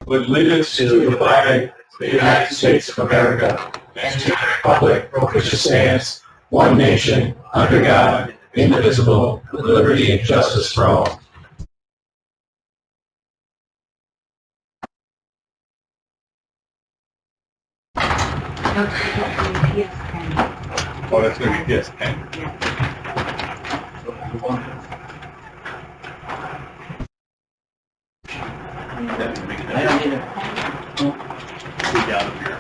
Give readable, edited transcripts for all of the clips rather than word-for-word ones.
With allegiance to the flag of the United States of America and to the republic for which it stands, one nation, under God, indivisible, with liberty and justice for all. Oh, that's going to be yes, okay. I don't need it.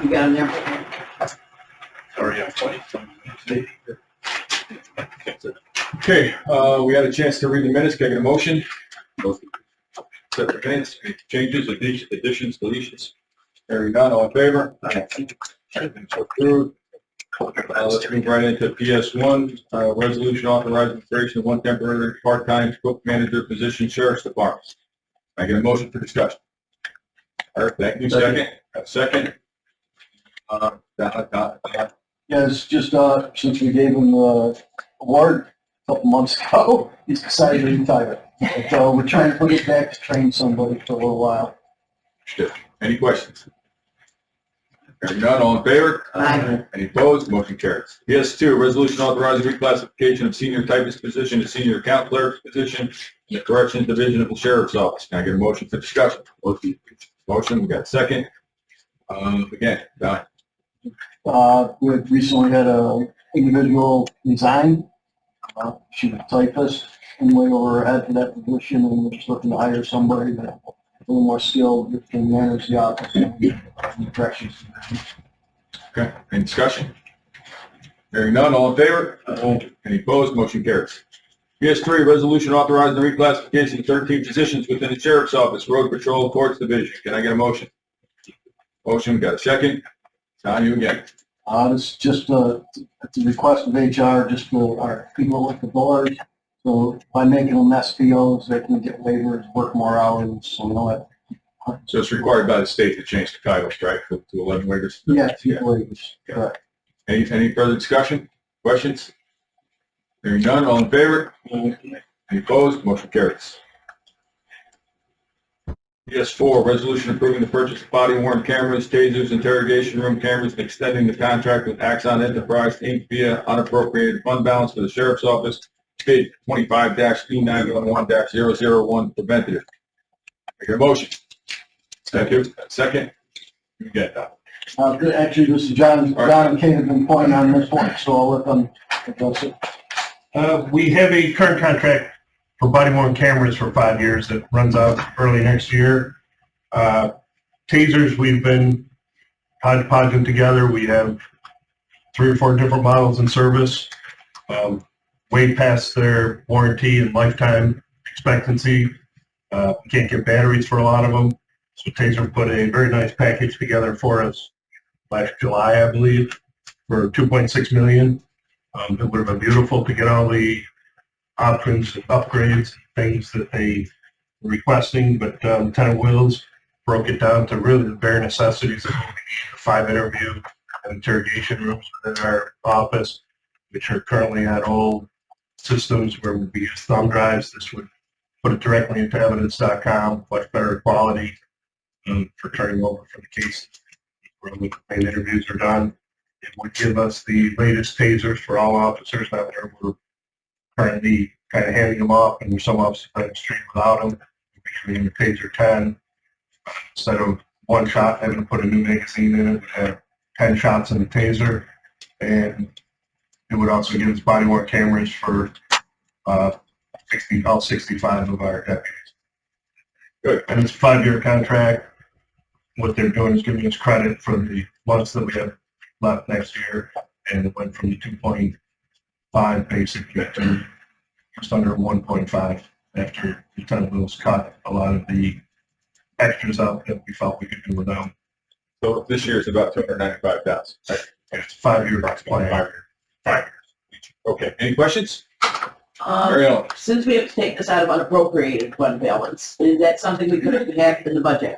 You got them there? Sorry, I'm 20. Okay, we had a chance to read the minutes. Can I get a motion? Set the minutes, changes, additions, deletions. Hearing none, all in favor? Approved. Let's move right into PS1, resolution authorizing creation of one temporary part-time book manager position, Sheriff's Department. Can I get a motion for discussion? All right, thank you. Second. Second. Yeah, it's just, since we gave him the award a couple months ago, he's decided to retire. So we're trying to put it back to train somebody for a little while. Any questions? Hearing none, all in favor? Aye. Any opposed? Motion carries. PS2, resolution authorizing reclassification of senior typist position to senior account clerk position in the Corrections Division of the Sheriff's Office. Can I get a motion for discussion? Motion, we got a second. Again, Don. We recently had a individual resign. She was a typist, and way over her head for that position, and we're just looking to hire somebody that a little more skilled, that can manage the office and the corrections. Okay, any discussion? Hearing none, all in favor? Any opposed? Motion carries. PS3, resolution authorizing the reclassification of 13 positions within the Sheriff's Office, Road Patrol, Courts Division. Can I get a motion? Motion, got a second? Don, you again. This is just it's a request of HR, just for our people with the board. So by making them SPOs, they can get waivers, work more hours, so we don't have. So it's required by the state to change the title, right, to 11 waivers? Yeah, 2 waivers, correct. Any further discussion? Questions? Hearing none, all in favor? Any opposed? Motion carries. PS4, resolution approving the purchase of body worn cameras, tasers, interrogation room cameras, and extending the contract with Axon Enterprise, Inc. via unappropriated fund balance for the Sheriff's Office, bid 25-B911-001 preventative. Make a motion. Thank you. Second. You get that. Actually, this is John and Kate have been pointing on this one, so I'll let them address it. We have a current contract for body-worn cameras for 5 years that runs out early next year. Tasers, we've been hodgepodging together. We have 3 or 4 different models in service, way past their warranty and lifetime expectancy. We can't get batteries for a lot of them. So Taser put a very nice package together for us last July, I believe, for $2.6 million. It would have been beautiful to get all the options, upgrades, things that they were requesting, but Lieutenant Wills broke it down to really the bare necessities of what we need: a 5 interview and interrogation rooms within our office, which are currently at old systems where we use thumb drives. This would put it directly into evidence.com, much better quality for turning over for the case where the main interviews are done. It would give us the latest tasers for all officers out there. We're currently kind of handing them off, and there's some officers on the street without them. We're giving them a Taser 10. Instead of 1 shot, having to put a new magazine in it, we have 10 shots in the Taser. And it would also give us body-worn cameras for all 65 of our deputies. Good. And it's a 5-year contract. What they're doing is giving us credit for the months that we have left next year, and it went from the 2.5 basically to just under 1.5 after Lieutenant Wills cut a lot of the extras out that we felt we could do without. So this year is about $295,000. Right? It's a 5-year plan. 5 years. Okay. Any questions? Since we have to take this out of unappropriated fund balance, is that something we could have had in the budget?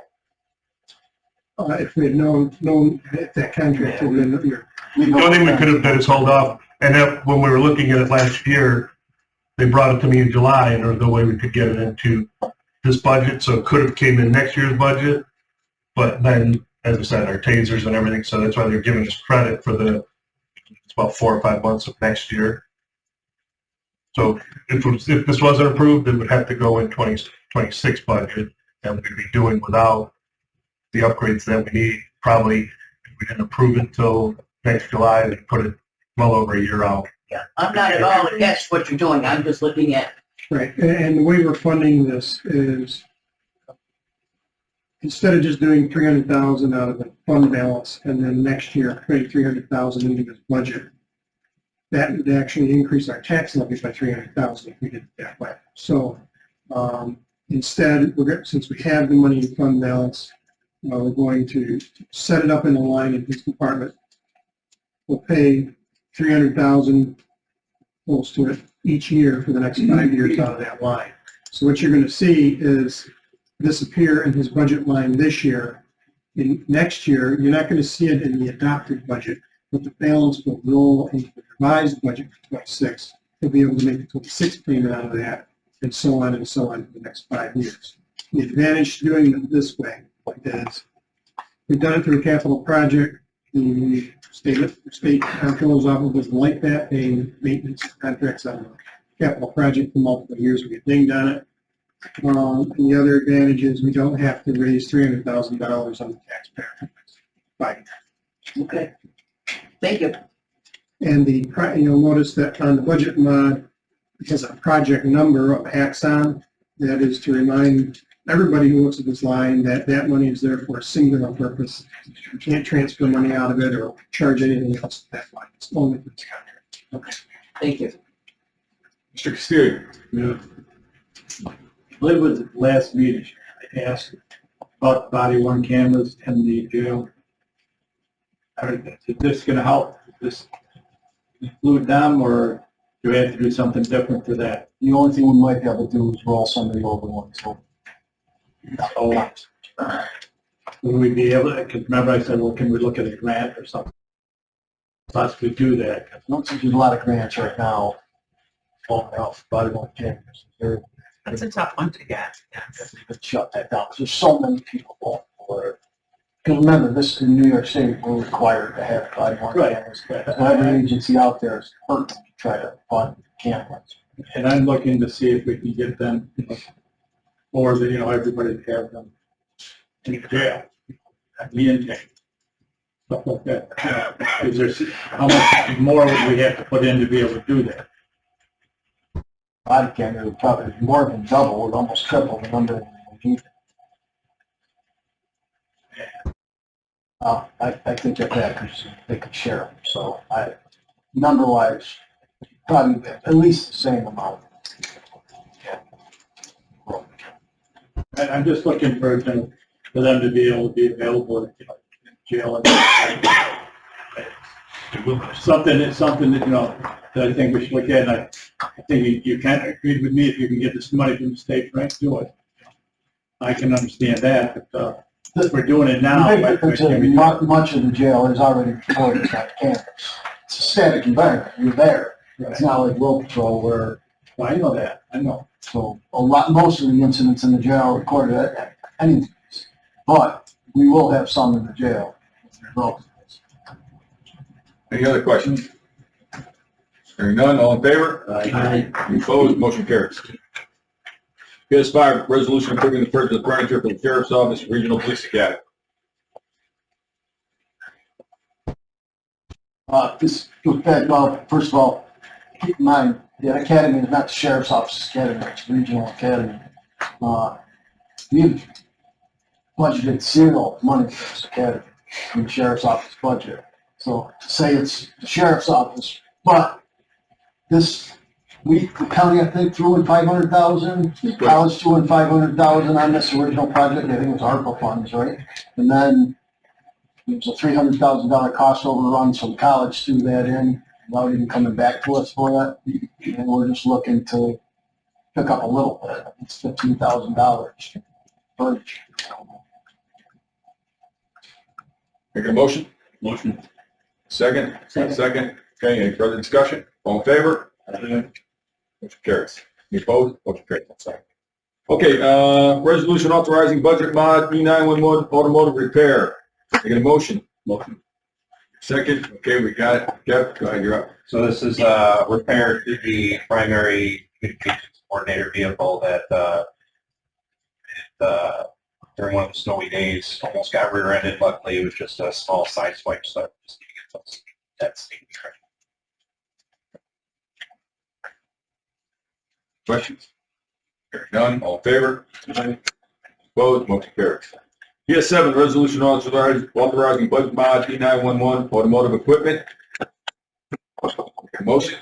If we had known that contract would have been The only thing we could have done is hold off. And then when we were looking at it last year, they brought it to me in July, and there was no way we could get it into this budget, so it could have came in next year's budget. But then, as I said, our tasers and everything, so that's why they're giving us credit for it's about 4 or 5 months of next year. So if this wasn't approved, it would have to go in 2026 budget, and we'd be doing without the upgrades that we need. Probably if we didn't approve it until next July, we'd put it well over a year out. Yeah, I'm not at all against what you're doing, I'm just looking at, Right, and the way we're funding this is instead of just doing 300,000 out of the fund balance and then next year putting 300,000 into this budget, that would actually increase our tax levy by 300,000 if we did it that way. So instead, since we have the money in fund balance, we're going to set it up in a line in this department. We'll pay 300,000 close to it each year for the next 5 years out of that line. So what you're going to see is this appear in his budget line this year. In next year, you're not going to see it in the adopted budget, but the balance will roll into the revised budget for 26. He'll be able to make the 26 payment out of that, and so on for the next 5 years. The advantage to doing it this way is we've done it through a capital project. The state controls office doesn't like that, paying maintenance contracts on a capital project for multiple years. We get dinged on it. And the other advantage is we don't have to raise $300,000 on the taxpayer. Right. okay. Thank you. And you'll notice that on the budget mod, it has a project number of Axon. That is to remind everybody who looks at this line that that money is there for a singular purpose. You can't transfer money out of it or charge anything else to that line. It's only for this contract. Okay, thank you. Mr. Castillo. Yeah. I believe it was the last meeting, I asked about the body worn cameras in the jail. Is this going to help? Is this include them, or do we have to do something different for that? The only thing we might be able to do is roll somebody over one, so. Oh, will we be able to, because remember I said, well, can we look at a grant or something? Possibly do that. I don't think there's a lot of grants right now. Falling off body worn cameras. That's a tough one to get. We could shut that down, 'cause there's so many people going for it. Because remember, this in New York City, we're required to have body worn cameras. So every agency out there is hurting to try to fund cameras. And I'm looking to see if we can get them, or the, everybody to have them in the jail, at the intake, stuff like that. Is there, how much more would we have to put in to be able to do that? Body camera would probably be more than double, would almost triple the number we need. I think that because they could share them, so number-wise, probably at least the same amount. I'm just looking for them to be able to be available in jail. And something that, that I think we should look at. And I think you can agree with me if you can get this money from the state, Frank, do it. I can understand that, but if we're doing it now. Much of the jail is already recorded by cameras. It's a static environment. You're there. It's not like road patrol where. Well, I know that. I know. So most of the incidents in the jail are recorded at any place. But we will have some in the jail. Any other questions? Hearing none, all in favor? Aye. Any opposed? Motion carries. PS5, resolution approving the purchase of furniture for the Sheriff's Office Regional Police Academy. This goes back, well, first of all, keep in mind, the academy is not the Sheriff's Office Academy, it's the Regional Academy. We've budgeted zero money for this academy in the Sheriff's Office budget. So to say it's the Sheriff's Office, but this week, the county, I think, threw in $500,000, college threw in $500,000 on this original project. I think it was ARPA funds, right? And then there was a $300,000 cost overrun, so the college threw that in without even coming back to us for that. And we're just looking to pick up a little bit. It's $15,000 per. Make a motion? Motion. Second? Second. Okay, any further discussion? All in favor? Motion carries. Any opposed? Motion carries. Sorry. Okay, resolution authorizing budget mod E911 automotive repair. I get a motion? Motion. Second, okay, we got it. Jeff, go ahead, you're up. So this is repair to the primary communications coordinator vehicle that during one of the snowy days almost got rear-ended. Luckily, it was just a small side swipe, so just need to get those that's Questions? Hearing none, all in favor? Opposed, motion carries. PS7, resolution authorizing budget mod E911 automotive equipment. Motion.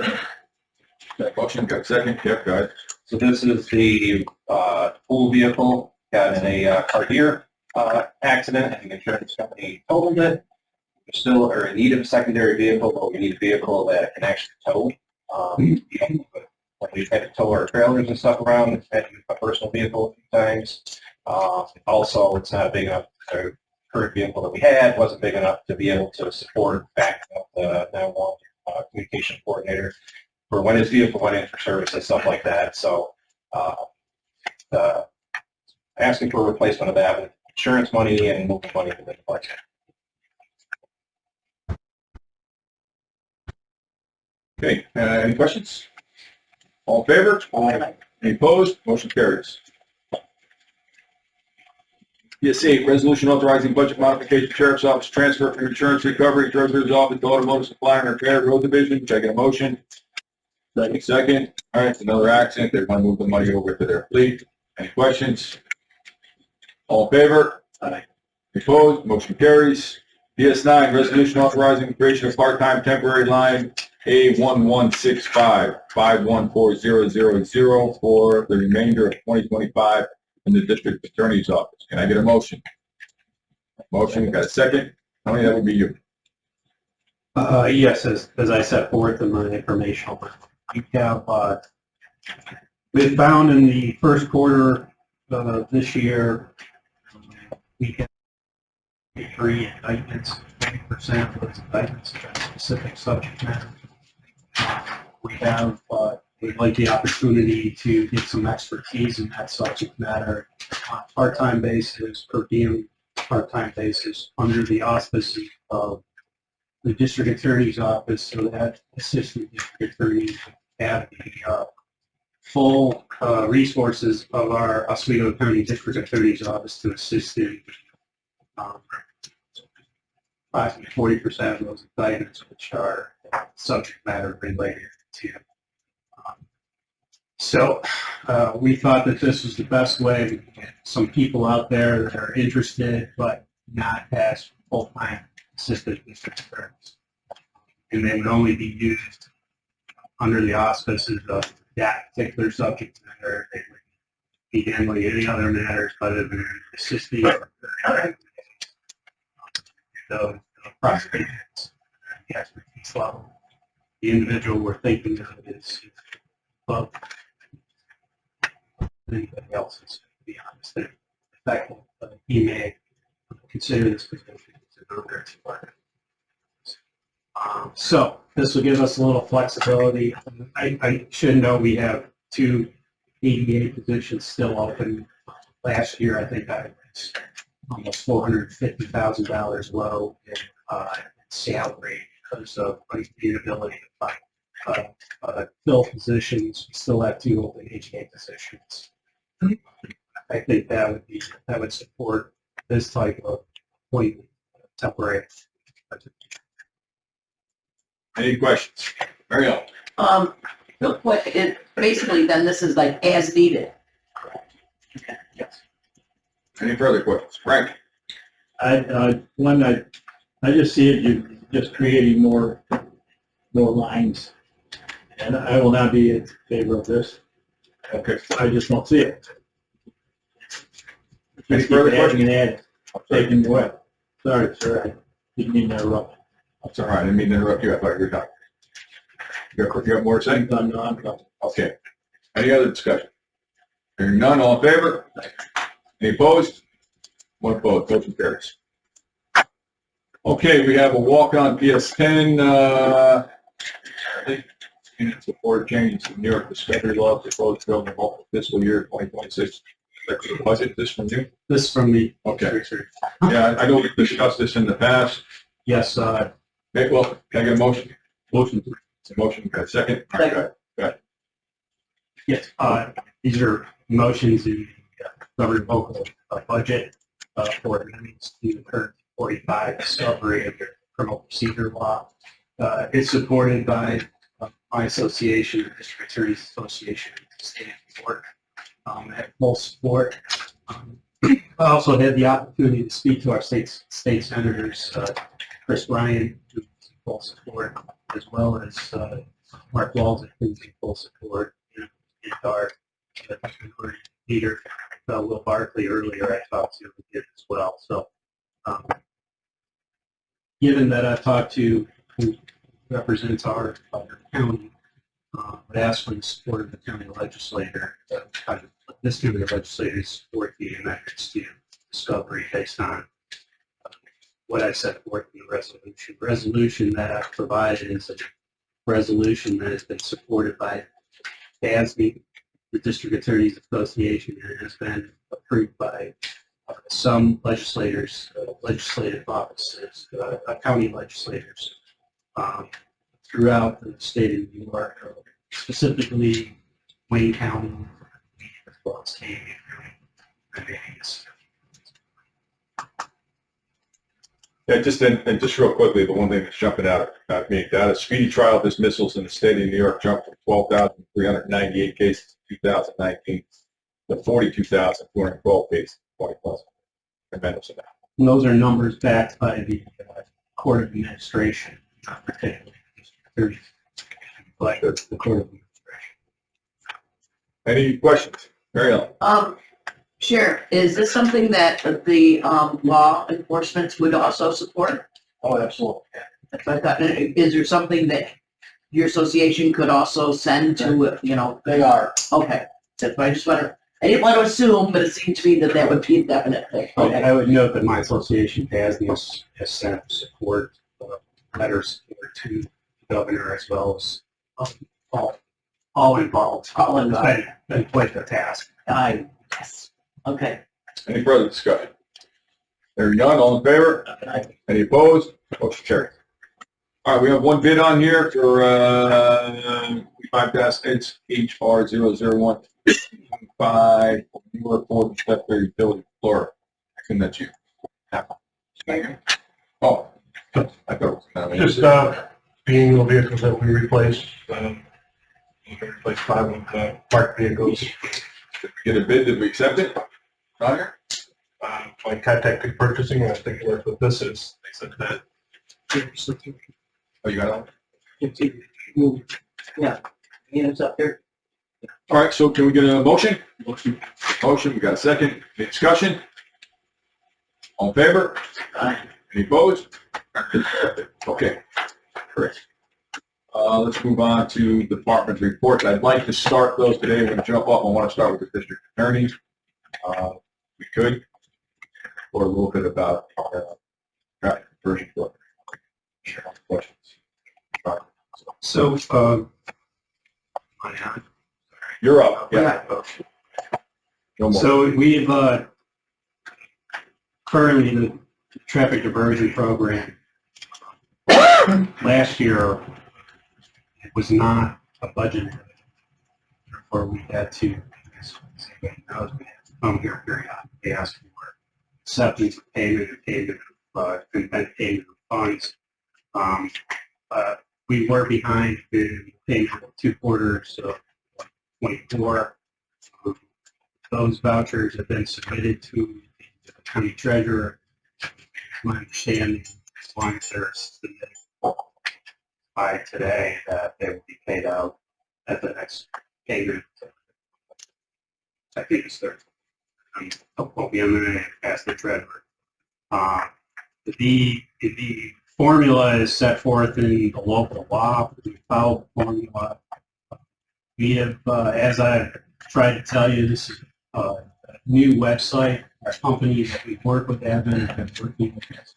Motion, got a second, Jeff, go ahead. So this is the pool vehicle, got in a Cartier accident, and the insurance company totaled it. We still are in need of a secondary vehicle, but we need a vehicle that can actually tow. When we've had to tow our trailers and stuff around, it's had to use my personal vehicle a few times. Also, it's not big enough. The current vehicle that we had wasn't big enough to be able to support back up the 911 communication coordinator for when his vehicle went in for service and stuff like that. So asking for a replacement of that with insurance money and moving money within the budget. Okay, any questions? All in favor? Aye. Any opposed? Motion carries. PS8, resolution authorizing budget modification, sheriff's office transfer from insurance recovery, treasurer's office to automotive supply and repair road division. Can I get a motion? Second. All right, it's another accident. They're going to move the money over to their fleet. Any questions? All in favor? Aye. Opposed? Motion carries. PS9, resolution authorizing the creation of part-time temporary line A1165-514000 for the remainder of 2025 in the district attorney's office. Can I get a motion? Motion, got a second? Tony, that would be you. Yes, as I set forth in my informational, we have, we found in the first quarter of this year, we had 3 indictments, 20% of those indictments are specific subject matter. We have, we'd like the opportunity to get some expertise in that subject matter on a part-time basis, per diem part-time basis, under the auspices of the district attorney's office, so that assistant district attorneys have the full resources of our Oswego County District Attorney's Office to assist in approximately 40% of those indictments, which are subject matter related to. So we thought that this was the best way to get some people out there that are interested but not as full-time assistant district attorneys. And they would only be used under the auspices of that particular subject matter. They would be handling any other matters other than assisting the prosecutions at the expertise level. The individual we're thinking of is above anybody else's, to be honest. In fact, he may consider this position as an honor to work. So this will give us a little flexibility. I should know we have 2 ADA positions still open. Last year, I think I was almost $450,000 low in salary because of the inability to find fill positions. We still have 2 open ADA positions. I think that would support this type of appointment, temporary. Any questions? Mariel? Real quick, basically then this is like as needed. Yes. Any further questions? Frank? I just see it, you're just creating more lines. And I will not be in favor of this. Okay. I just don't see it. Any further questions? Taking away. Sorry, sir, I didn't mean to interrupt. That's all right. I didn't mean to interrupt you. I thought you were done. You have more to say? I'm done. Okay. Any other discussion? Hearing none, all in favor? Any opposed? One opposed, motion carries. Okay, we have a walk-on PS10, support changes to New York discovery law proposed to govern the fiscal year 2026 Budget, this from you? This from me. Okay. Yeah, I know we've discussed this in the past. Yes, Okay, well, can I get a motion? motion. It's a motion, got a second? Second. Yes, these are motions in the government local budget for amendments to the current 45 discovery of the criminal procedure law. It's supported by my association, the District Attorneys Association, State Board, at full support. I also had the opportunity to speak to our state senators, Chris Ryan, who's in full support, as well as Mark Walden, who's in full support, and our minority leader, Will Barkley, earlier I talked to him as well. So, given that I talked to who represents our county, would ask for the support of the county legislator, this county legislator support the amendments to discovery based on what I set forth in the resolution. The resolution that I provided is a resolution that has been supported by DASB, the District Attorneys Association, and has been approved by some legislators, legislative offices, county legislators throughout the state of New York, specifically Wayne County, as well as Kane County. Yeah, just real quickly, the one thing that's jumping out at me, that is speedy trial dismissals in the state of New York jumped from 12,398 cases in 2019 to 42,212 cases in 2020. Tremendous amount. And those are numbers backed by the Court of Administration, not particularly the District Attorney, but the Court of Administration. Any questions? Mary Ellen? Sheriff, is this something that the law enforcement would also support? Oh, absolutely. That's what I thought. Is there something that your association could also send to, They are. okay. That's why I just want to, I didn't want to assume, but it seemed to me that that would be a definite thing. Okay. I would note that my association has sent support, letters to the governor as well as all involved. All involved. It's been quite the task. Yes. Okay. Any further discussion? Hearing none, all in favor? Any opposed? Motion carries. All right, we have one bid on here for 5-8 HR 00125 New York Board of Stepway Utility, Florida. I assume that's you. Oh, I thought it was Just being the vehicles that we replaced, we replaced 5 of the parked vehicles. Did we get a bid? Did we accept it? Roger? I contacted purchasing, and I think what this is, they said that. Oh, you got it? Yeah. Hands up there. All right, so can we get a motion? Motion, we got a second. Any discussion? All in favor? Any opposed? Okay. Correct. Let's move on to department reports. I'd like to start those today. We're going to jump up. I want to start with the district attorney. We could, or a little bit about traffic conversion program. Questions? So, You're up. Yeah. No more. So we've currently the traffic diversion program last year was not a budget, therefore we had to come here periodically ask for acceptance of payment and payment of funds. We were behind in payment of 2 quarters of 24. Those vouchers have been submitted to the county treasurer. My understanding, as long as they're submitted by today, that they will be paid out at the next payment. I think it's their. I'm going to ask the treasurer. The formula is set forth in the local law. We follow the formula. We have, as I tried to tell you, this is a new website. Our company that we work with have been working with us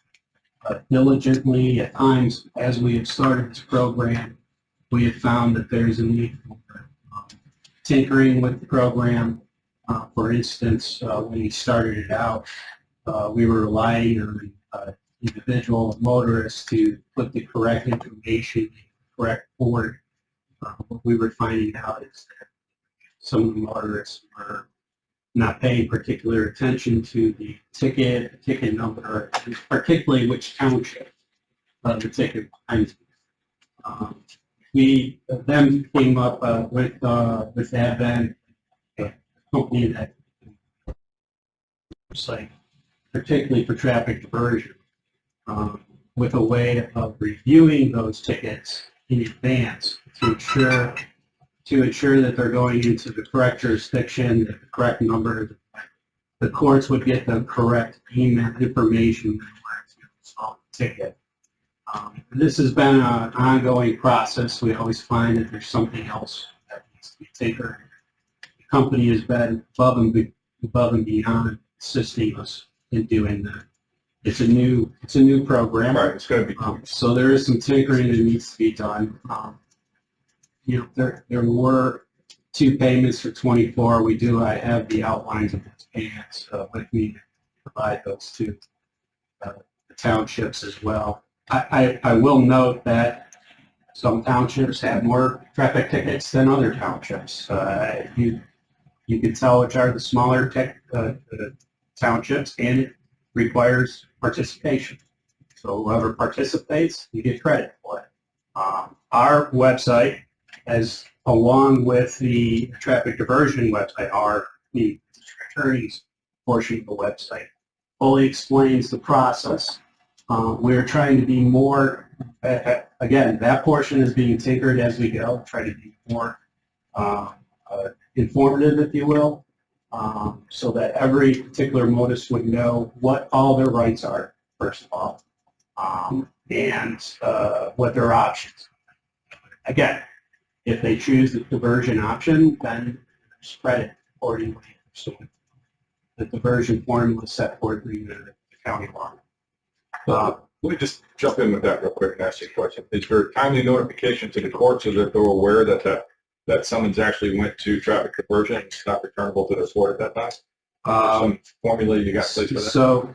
diligently. At times, as we have started this program, we have found that there's a need for tinkering with the program. For instance, when we started it out, we were relying on individual motorists to put the correct information, correct board. What we were finding out is that some of the motorists were not paying particular attention to the ticket number, and particularly which township the ticket behind. We then came up with Advent, a company that site, particularly for traffic diversion, with a way of reviewing those tickets in advance to ensure that they're going into the correct jurisdiction, the correct number. The courts would get the correct email information to solve the ticket. This has been an ongoing process. We always find that there's something else that needs to be taken. The company has been above and beyond assisting us in doing that. It's a new program. Right, it's gonna be, So there is some tinkering that needs to be done. There were 2 payments for 24. I have the outlines of those payments with me to provide those to the townships as well. I will note that some townships have more traffic tickets than other townships. You can tell which are the smaller townships, and it requires participation. So whoever participates, you get credit for it. Our website, as along with the traffic diversion website, the attorney's portion of the website, fully explains the process. We're trying to be more, again, that portion is being tinkered as we go, try to be more informative, if you will, so that every particular motorist would know what all their rights are, first of all, and what their options. Again, if they choose the diversion option, then spread it accordingly. So the diversion formula is set forth in the county law. let me just jump in with that real quick and ask you a question. Is there timely notification to the court so that they're aware that summons actually went to traffic diversion and it's not returnable to their court at that time? Some formula you got placed for that? So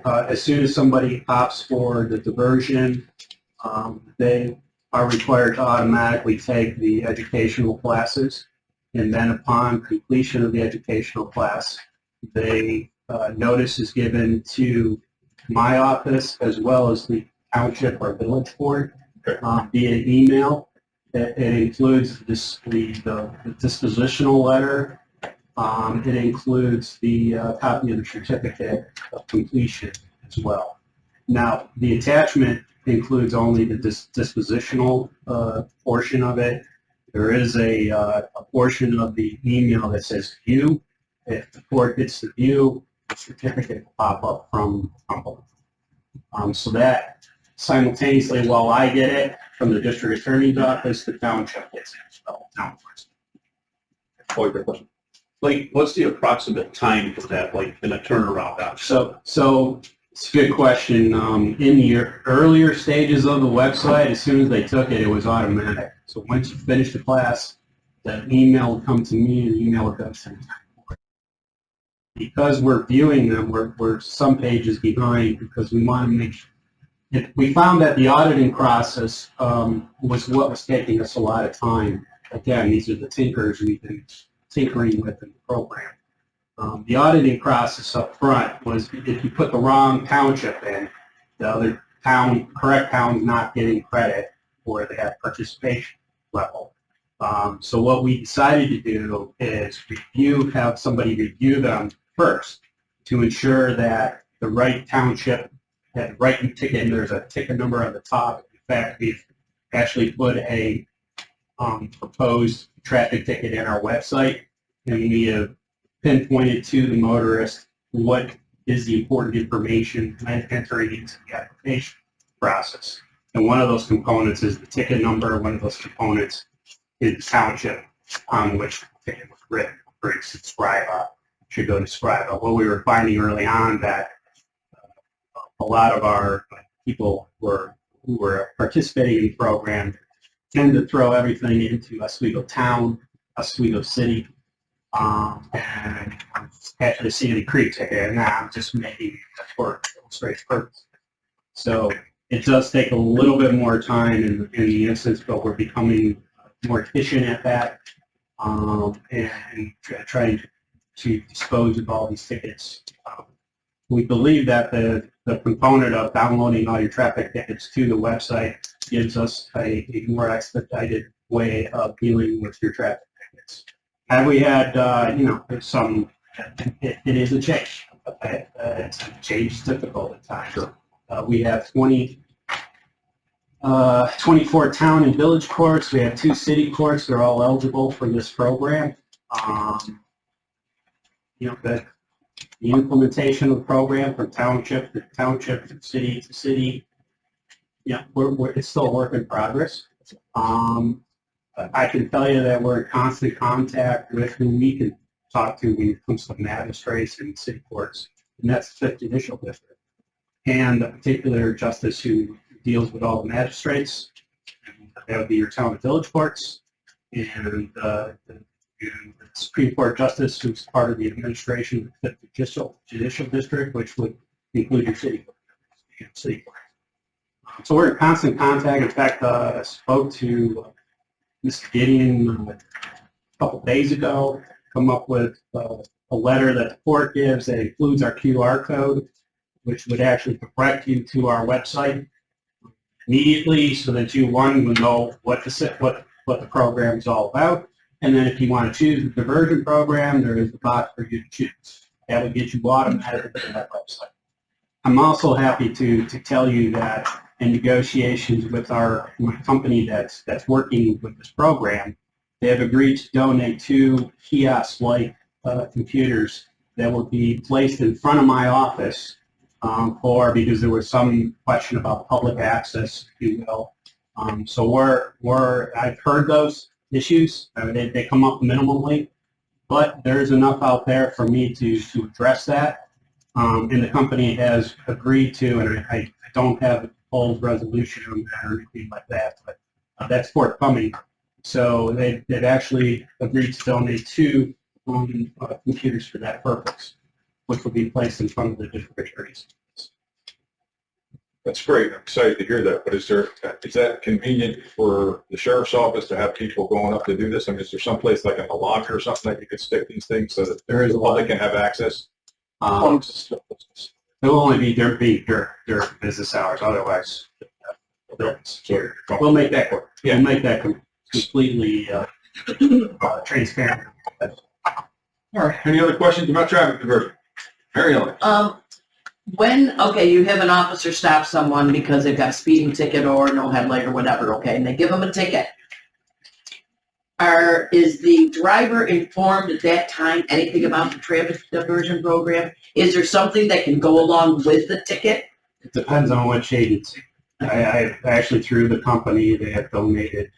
as soon as somebody opts for the diversion, they are required to automatically take the educational classes, and then upon completion of the educational class, notice is given to my office as well as the township or village board via email. It includes the dispositional letter. It includes the copy of the certificate of completion as well. Now, the attachment includes only the dispositional portion of it. There is a portion of the email that says view. If the court gets the view, the certificate will pop up from both. So that simultaneously, while I get it from the district attorney's office, the township gets it as well. Like, what's the approximate time for that, like, in a turnaround option? So it's a good question. In the earlier stages of the website, as soon as they took it, it was automatic. So once you finish the class, the email would come to me and the email would go to the board. Because we're viewing them, we're some pages behind because we want to make sure. We found that the auditing process was what was taking us a lot of time. Again, these are the tinkers we've been tinkering with in the program. The auditing process up front was if you put the wrong township in, the other correct town's not getting credit for that participation level. So what we decided to do is have somebody review them first to ensure that the right township had the right ticket, and there's a ticket number on the top. In fact, we've actually put a proposed traffic ticket in our website, and we have pinpointed to the motorist what is the important information when entering into the application process. And one of those components is the ticket number. One of those components is the township on which the ticket was written. For instance, should go to Scribe. What we were finding early on that a lot of our people who were participating in the program tend to throw everything into Oswego Town, Oswego City, and after the City Creek ticket, and I'm just making that for illustrative purpose. So it does take a little bit more time in the instance, but we're becoming more efficient at that, and trying to dispose of all these tickets. We believe that the component of downloading all your traffic tickets to the website gives us a more expedited way of dealing with your traffic tickets. Have we had, some, it is a change. Okay? It's a change is difficult at times. We have 24 town and village courts. We have 2 city courts. They're all eligible for this program. The implementation of the program from township to township, from city to city, it's still a work in progress. I can tell you that we're in constant contact with who we can talk to when it comes to magistrates and city courts, and that's the 5th Judicial District. And a particular justice who deals with all the magistrates, that would be your town and village courts, and the Supreme Court Justice, who's part of the administration of the 5th Judicial District, which would include your city court. So we're in constant contact. In fact, I spoke to Mr. Gideon a couple days ago, come up with a letter that the court gives that includes our QR code, which would actually direct you to our website immediately, so that you, one, would know what the program is all about. And then if you want to choose the diversion program, there is a box for you to choose. That would get you automatically to that website. I'm also happy to tell you that in negotiations with my company that's working with this program, they have agreed to donate 2 kiosk-like computers that will be placed in front of my office because there was some question about public access, if you will. So I've heard those issues. I mean, they come up minimally, but there's enough out there for me to address that. And the company has agreed to, and I don't have a full resolution on that or anything like that, but that's forthcoming. So they've actually agreed to donate 2 computers for that purpose, which will be placed in front of the different areas. That's great. I'm excited to hear that. But is that convenient for the sheriff's office to have people going up to do this? I mean, is there someplace like in the locker or something that you could stick these things so that the public can have access? It will only be during business hours. Otherwise, we'll make that work. Yeah. We'll make that completely transparent. All right. Any other questions about traffic diversion? Mary Ellen? You have an officer stop someone because they've got a speeding ticket or no headlight or whatever, okay, and they give them a ticket. Is the driver informed at that time anything about the traffic diversion program? Is there something that can go along with the ticket? It depends on which agency. I actually, through the company, they have donated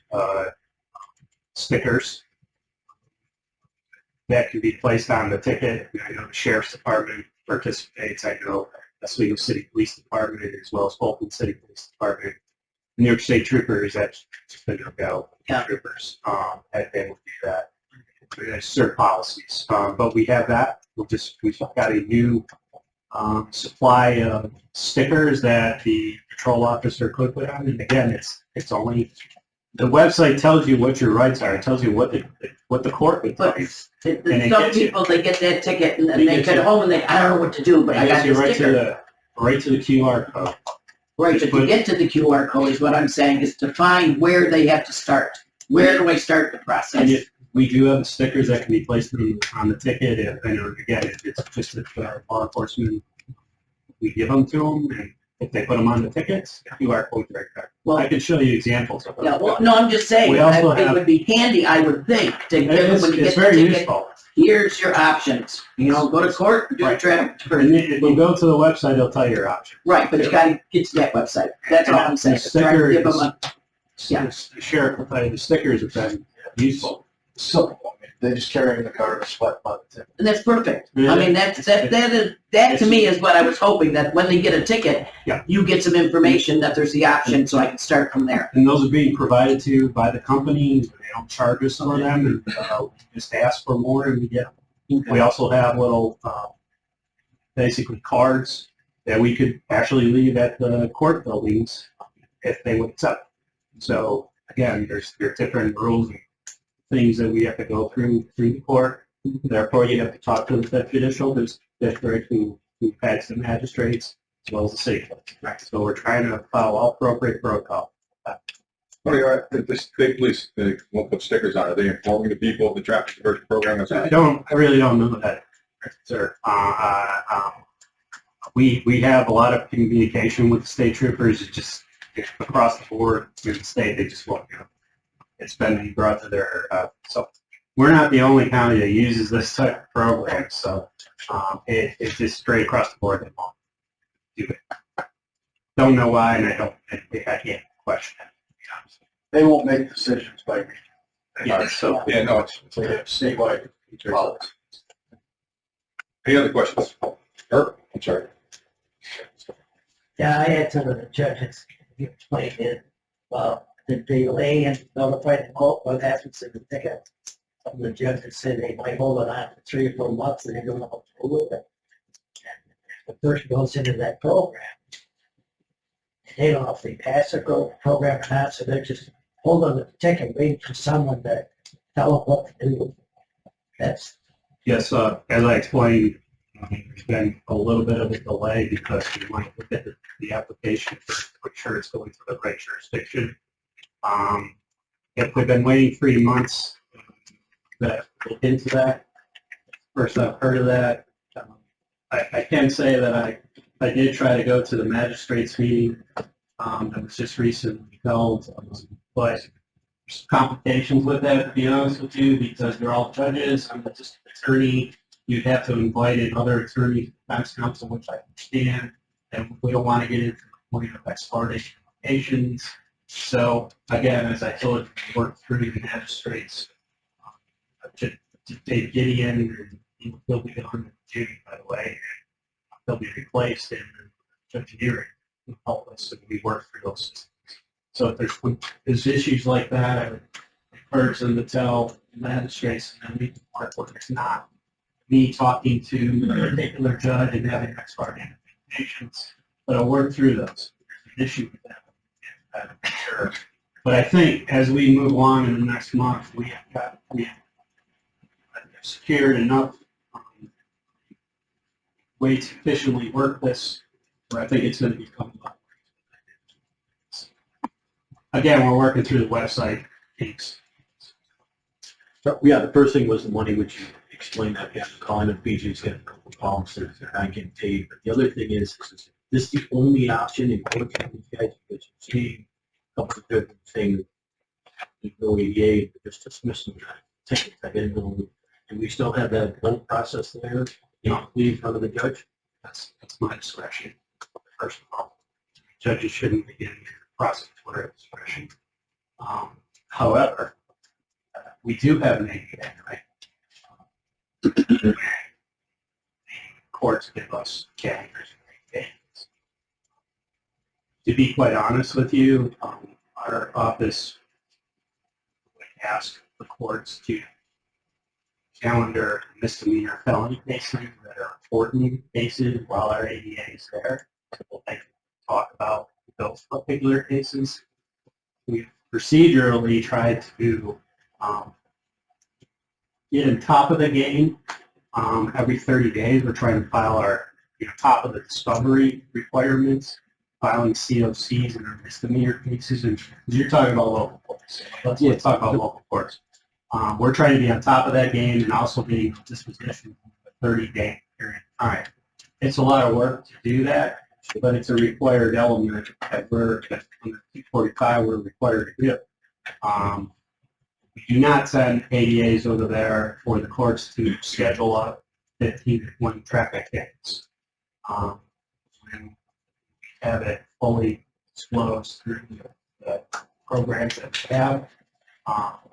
stickers that can be placed on the ticket. I know the Sheriff's Department participates. I know Oswego City Police Department, as well as Fulton City Police Department. New York State Troopers, that's just been go. Troopers, they will do that. There's certain policies, but we have that. We've got a new supply of stickers that the patrol officer could put on. And again, it's only the website tells you what your rights are. It tells you what the court would tell you. Some people, they get that ticket and then they get home and I don't know what to do, but I got this sticker. Right to the QR code. Right, but to get to the QR code is what I'm saying, is to find where they have to start. Where do I start the process? And we do have stickers that can be placed on the ticket. And again, it's just that law enforcement, we give them to them, and if they put them on the tickets, QR code's right there. Well, I can show you examples of them. Yeah, well, no, I'm just saying, it would be handy, I would think, to give them when you get the ticket. Useful. Here's your options. Go to court, do a traffic diversion. If you go to the website, they'll tell you your options. Right, but you got to get to that website. That's all I'm saying. The sheriff will tell you the stickers have been useful. So they just carry in the car to sweat by the ticket. And that's perfect. I mean, that to me is what I was hoping, that when they get a ticket, you get some information that there's the option, so I can start from there. And those are being provided to you by the company. They don't charge us for them, and we just ask for more and we get them. We also have little, basically cards that we could actually leave at the court buildings if they would accept. So again, there's different rules and things that we have to go through the court. Therefore, you have to talk to the judicial district who heads the magistrates as well as the city. So we're trying to follow all appropriate protocol. What are the state police, they won't put stickers on, are they informing the people of the traffic diversion program? Is that- I really don't know that, sir. We have a lot of communication with the state troopers. It's just across the board in the state, they just won't, it's been brought to their, so we're not the only county that uses this type of program, so it's just straight across the board. They won't do it. Don't know why, and I can't question it. They won't make decisions by region. Yeah, so Yeah, no, it's, They have statewide. any other questions? Herb, I'm sorry. Yeah, I had some of the judges, you explained it, the delay in notifying the court what happens in the ticket. Some of the judges said they might hold it on for 3 or 4 months and they don't know what to do with it. The person goes into that program. They don't know if they pass the program or not, so they're just holding the ticket, waiting for someone to tell them what to do. That's, yes, as I explained, there's been a little bit of a delay because we want to look at the application for make sure it's going to the right jurisdiction. If we've been waiting 3 months, that look into that. First I've heard of that. I can say that I did try to go to the magistrates meeting that was just recently held, but there's complications with that, to be honest with you, because they're all judges. I'm just an attorney. You'd have to invite another attorney, defense counsel, which I understand, and we don't want to get into the point of ex parte implications. So again, as I told you, we work through the magistrates to Dave Gideon, and he'll be on June, by the way. They'll be replaced, and Judge Deering will help us as we work through those systems. So if there's issues like that, I would encourage them to tell the magistrates, and then we can work where there's not me talking to a particular judge and having ex parte implications, but I'll work through those. There's an issue with that, I'm sure. But I think as we move along in the next month, we have secured enough way to efficiently work this, where I think it's going to become a lot. Again, we're working through the website piece. So, yeah, the first thing was the money, which you explained that, yeah, calling up BJ's getting a couple of calls, they're not getting paid. But the other thing is this the only option in working with you guys, because you're seeing a couple of different things, no EDA, just dismissing tickets. I didn't know, and we still have that one process there, you know, in front of the judge. That's my discretion, first of all. Judges shouldn't be getting process for their discretion. However, we do have an ADA, right? The courts give us calendars and ADAs. To be quite honest with you, our office would ask the courts to calendar misdemeanor felony cases that are important cases while our ADA is there. So they can talk about those particular cases. We've procedurally tried to get on top of the game. Every 30 days, we're trying to file our top of the discovery requirements, filing COCs in our misdemeanor cases. And you're talking about local courts. Let's talk about local courts. We're trying to be on top of that game and also being disposition in a 30-day period of time. It's a lot of work to do that, but it's a required element that we're, under 245, we're required to do. We do not send ADAs over there for the courts to schedule up 15 to 20 traffic tickets. And we have it fully disclosed through the programs that we have.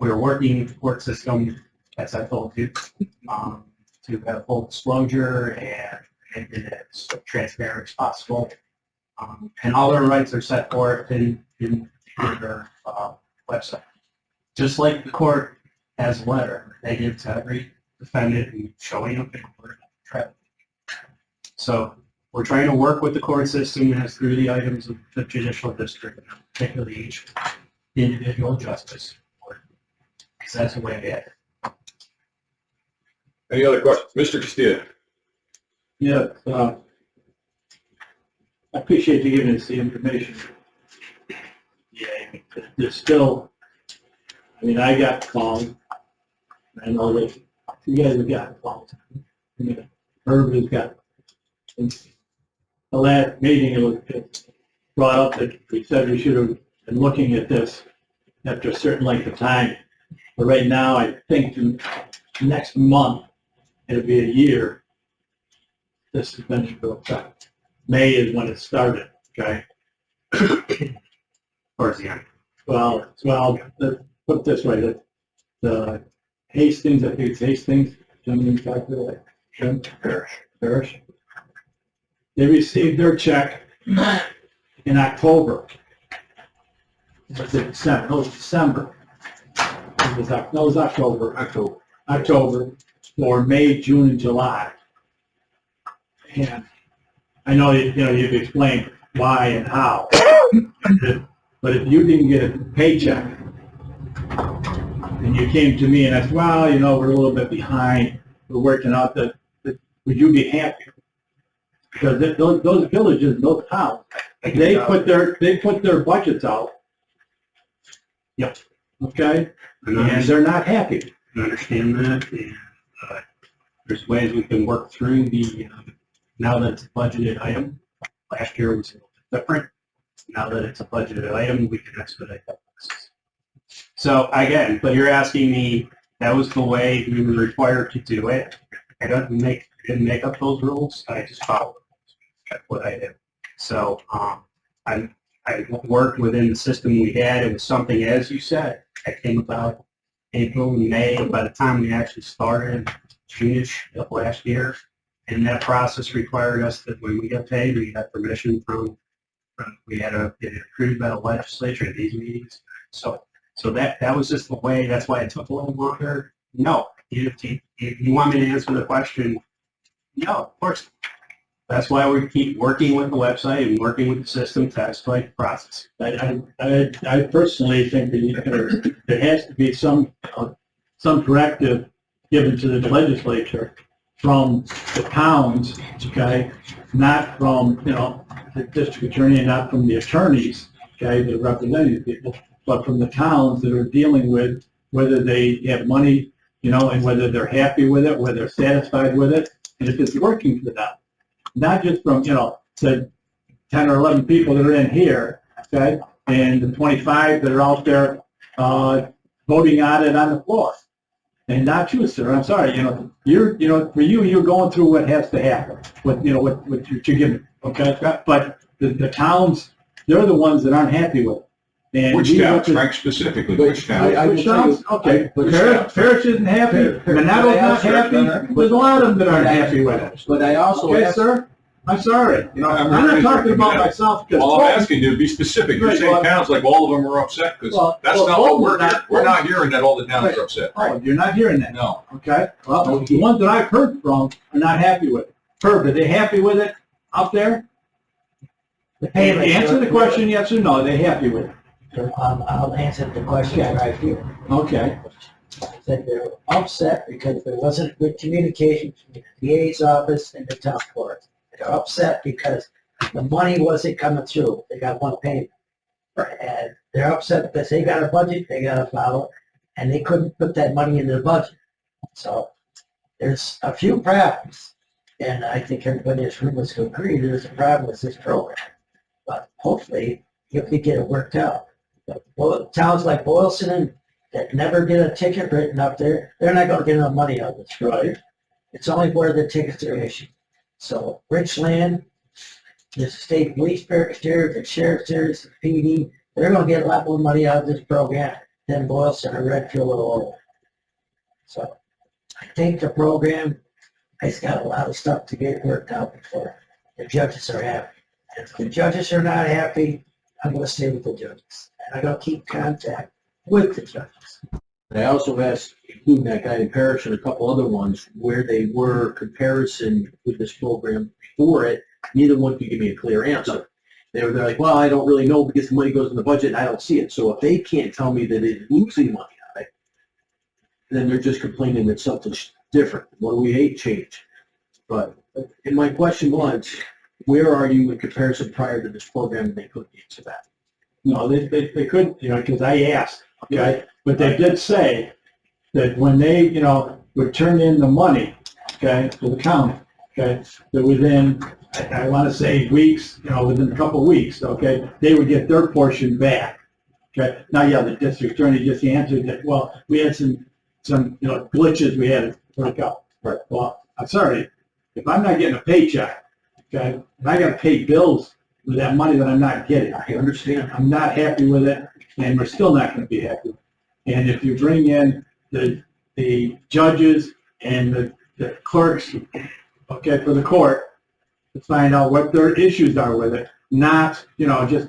We're working with the court system, as I told you, to have full disclosure and make it as transparent as possible. And all their rights are set forth in their website. Just like the court has a letter they give to every defendant and showing up in court. So we're trying to work with the court system as through the items of the judicial district, particularly each individual justice. Because that's the way it is. Any other questions? Mr. Castillo? Yeah, I appreciate you giving us the information. Yeah, there's still, I mean, I got calls. I know that you guys have got calls. I mean, Herb has got, in the last meeting, it was brought up that we said we should have been looking at this after a certain length of time. But right now, I think next month, it'll be a year. This has been to go effect. May is when it started, okay? Towards the end. Well, let's put it this way, the Hastings, I think it's Hastings, gentleman talked to that, Jim Parrish. They received their check in October. Was it December? No, it was December. It was October. October for May, June, and July. And I know you've explained why and how, but if you didn't get a paycheck and you came to me and I said, well, we're a little bit behind, we're working out that, would you be happy? Because those villages, those towns, they put their budgets out. Yep. Okay? And they're not happy. I understand that, and there's ways we can work through the, now that it's a budgeted item. Last year was a little bit different. Now that it's a budgeted item, we can expedite that process. So again, but you're asking me, that was the way we were required to do it. I didn't make up those rules. I just followed. That's what I did. So I worked within the system we had. It was something, as you said, that came about April and May. By the time we actually started, June-ish of last year, and that process required us that when we got paid, we got permission from we had to get it approved by the legislature at these meetings. So that was just the way. That's why it took a little longer. No, if you want me to answer the question, no, of course. That's why we keep working with the website and working with the system to expedite the process. I personally think that there has to be some corrective given to the legislature from the towns, okay, not from, the district attorney and not from the attorneys, okay, the representative people, but from the towns that are dealing with whether they have money, and whether they're happy with it, whether they're satisfied with it, and if it's working for them. Not just from, the 10 or 11 people that are in here, okay, and the 25 that are out there voting on it on the floor. And not you, sir. I'm sorry. For you, you're going through what has to happen. What you're giving. Okay. But the towns, they're the ones that aren't happy with it. And Which towns, Frank, specifically? Which towns? Which towns? Okay. Which Parrish isn't happy. Manato's not happy. There's a lot of them that aren't happy with it. But I also Okay, asked, sir. I'm sorry. I'm I'm not talking about myself. Well, I'm asking you to be specific. You're Right, saying well- towns like all of them are upset, because that's not what we're hearing. We're not hearing that all the towns are upset. Oh, you're not hearing that. No. Okay? Well, the ones that I've heard from are not happy with it. Herb, are they happy with it out there? the payment. Answer the question, yes or no. Are they happy with it? I'll answer the question right here. Okay. That they're upset because there wasn't good communication between the DA's office and the town court. They're upset because the money wasn't coming through. They got one payment. And they're upset because they got a budget they got to follow, and they couldn't put that money in their budget. So there's a few problems, and I think everybody in this room is going to agree there's a problem with this program. But hopefully, if we get it worked out. But towns like Boylston that never get a ticket written up there, they're not going to get enough money out of this program. It's only where the tickets are issued. So Richland, the state police barracks there, the sheriff's there, the PD, they're going to get a lot more money out of this program than Boylston or Redfield or Oral. So I think the program has got a lot of stuff to get worked out before the judges are happy. If the judges are not happy, I'm going to stay with the judges. And I'm going to keep contact with the judges. I also asked, including that guy in Parrish and a couple other ones, where they were comparison with this program before it. Neither one could give me a clear answer. They're like, well, I don't really know because the money goes in the budget and I don't see it. So if they can't tell me that it's losing money on it, then they're just complaining that something's different. Well, we hate change. But and my question was, where are you in comparison prior to this program? And they couldn't answer that. No, they couldn't, because I asked, okay? But they did say that when they, would turn in the money, okay, to the county, okay, that within, I want to say weeks, within a couple of weeks, okay, they would get their portion back, okay? Now, yeah, the district attorney just answered that, well, we had some glitches we had to work out. Right. Well, I'm sorry, if I'm not getting a paycheck, okay, and I got to pay bills with that money that I'm not getting, I understand. I'm not happy with it, and we're still not going to be happy. And if you bring in the judges and the clerks, okay, for the court, to find out what their issues are with it, not, not just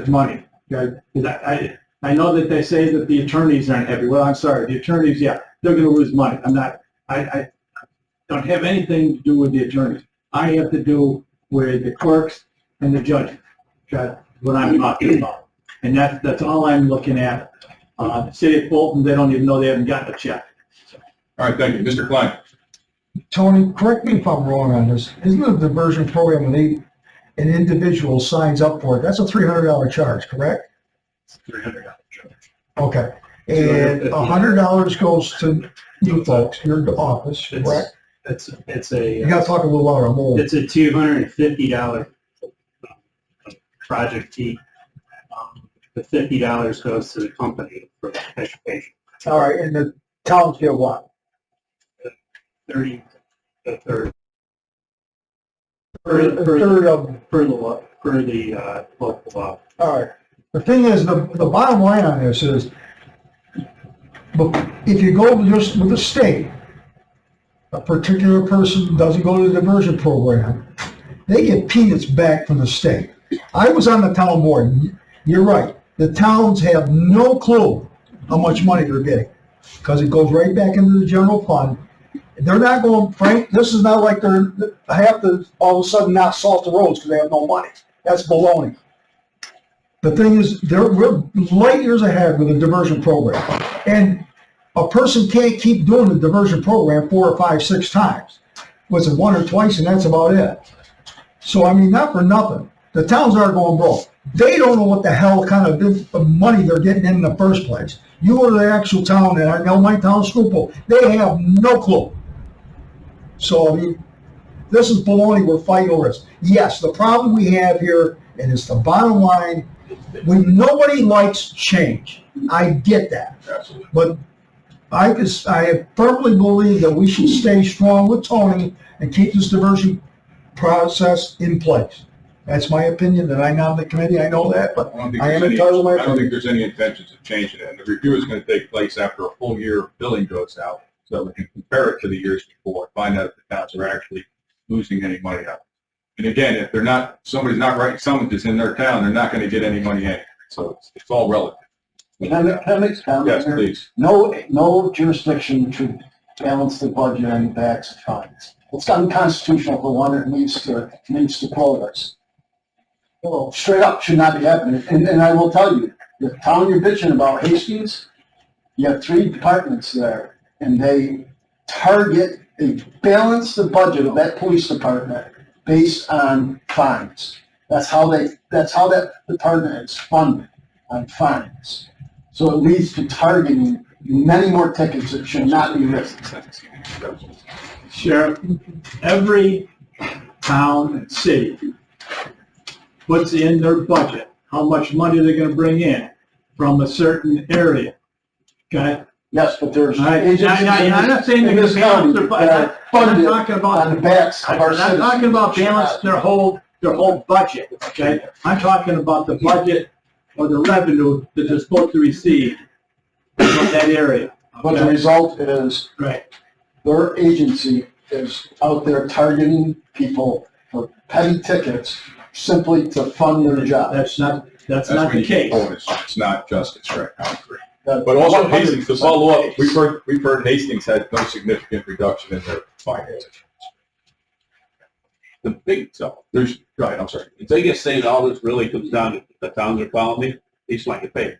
money. Okay? 'Cause I know that they say that the attorneys aren't happy. Well, I'm sorry, the attorneys, yeah, they're going to lose money. I don't have anything to do with the attorneys. I have to do with the clerks and the judges. Okay? What I'm talking about. And that's all I'm looking at. The city of Fulton, they don't even know they haven't gotten a check. All right, thank you. Mr. Klein? Tony, correct me if I'm wrong on this. Isn't the diversion program when an individual signs up for it, that's a $300 charge, correct? $300 charge. Okay. And $100 goes to you folks, your office, correct? You gotta talk a little louder, I'm old. It's a $250 project fee. The $50 goes to the company for education. All right, and the towns get what? 30, a third. A third of, For the local law. all right. The thing is, the bottom line on this is, if you go just with the state, a particular person doesn't go to the diversion program, they get peanuts back from the state. I was on the town board. You're right. The towns have no clue how much money they're getting because it goes right back into the general fund. They're not going, Frank, this is not like they have to all of a sudden not salt the roads because they have no money. That's baloney. The thing is, we're light years ahead with the diversion program. And a person can't keep doing the diversion program 4 or 5, 6 times. Was it 1 or twice and that's about it. So, I mean, not for nothing. The towns are going broke. They don't know what the hell kind of money they're getting in the first place. You go to the actual town, and I know my town, Schuylkill, they have no clue. So, I mean, this is baloney we're fighting over this. Yes, the problem we have here, and it's the bottom line, nobody likes change. I get that. Absolutely. But I firmly believe that we should stay strong with Tony and keep this diversion process in place. That's my opinion, that I'm on the committee, I know that, but I am entitled to my I don't think opinion. there's any intentions of changing it, and the review is going to take place after a full year of billing goes out, so that we can compare it to the years before, find out if the towns are actually losing any money out. And again, if somebody's not writing summonses in their town, they're not going to get any money in, so it's all relative. Can I make a comment Yes, here? please. No jurisdiction should balance the budget on backs of funds. It's unconstitutional for one that needs to quote us. Well, straight up should not be happening. And I will tell you, the town you're bitching about, Hastings, you have 3 departments there, and they balance the budget of that police department based on fines. That's how that department is funded, on fines. So it leads to targeting many more tickets that should not be written. Sheriff, every town and city puts in their budget how much money they're going to bring in from a certain area. Okay? Yes, but there's I'm not saying they're going to balance their budget. I'm talking about on the backs of our I'm not talking about balance their whole budget. Okay? I'm talking about the budget or the revenue that they're supposed to receive from that area. But the result is Right. their agency is out there targeting people for petty tickets simply to fund their job. That's not That's the when you get case. bonus. It's not justice, right? I agree. But also Hastings, to follow up, we've heard Hastings had no significant reduction in their finances. The big, so, There's, right, I'm sorry. the biggest thing, all this really comes down to, the towns are calling me, they just want to get paid.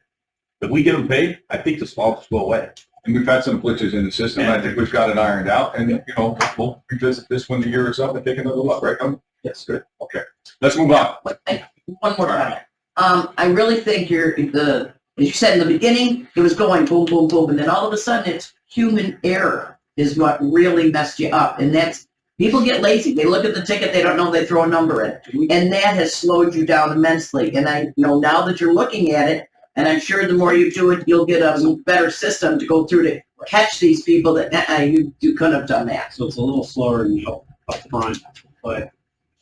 If we get them paid, I think the small just go away. And we've had some glitches in the system. I think we've got it ironed out, and, you know, we'll revisit this when the year is up and take another look, right? Yes. Good. Okay. Let's move on. One more comment. I really think as you said in the beginning, it was going boom, boom, boom, and then all of a sudden it's human error is what really messed you up. And that's, people get lazy. They look at the ticket, they don't know, they throw a number in. And that has slowed you down immensely. And I know now that you're looking at it, and I'm sure the more you do it, you'll get a better system to go through to catch these people that you couldn't have done that. So it's a little slower up front, but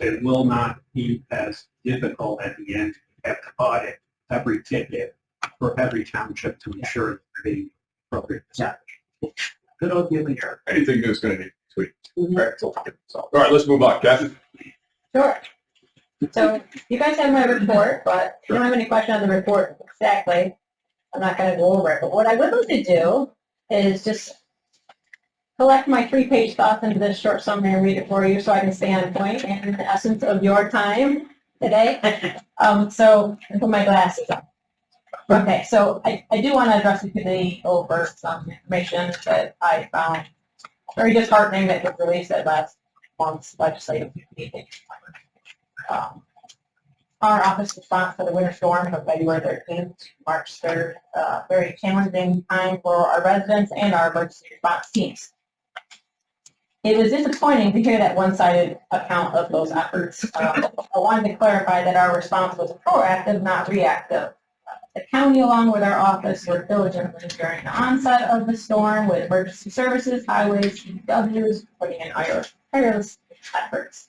it will not be as difficult at the end. You have to audit every ticket for every township to ensure that they're being appropriate. Good old human error. Anything that's going to need tweaked. All right, all right, let's move on. Kathy? Sure. So you guys have my report, but if you don't have any question on the report exactly, I'm not going to go over it. But what I would like to do is just collect my 3-page thoughts into this short summary and read it for you so I can stay on point in the essence of your time today. So I put my glasses on. Okay, so I do want to address you today over some information that I found very disheartening that was released at last month's legislative meeting. Our office response to the winter storm of February 13th, March 3rd, very challenging time for our residents and our emergency response teams. It was disappointing to hear that one-sided account of those efforts. I wanted to clarify that our response was proactive, not reactive. The county, along with our office, worked diligently during the onset of the storm with emergency services, highways, DPWs, putting in tireless efforts.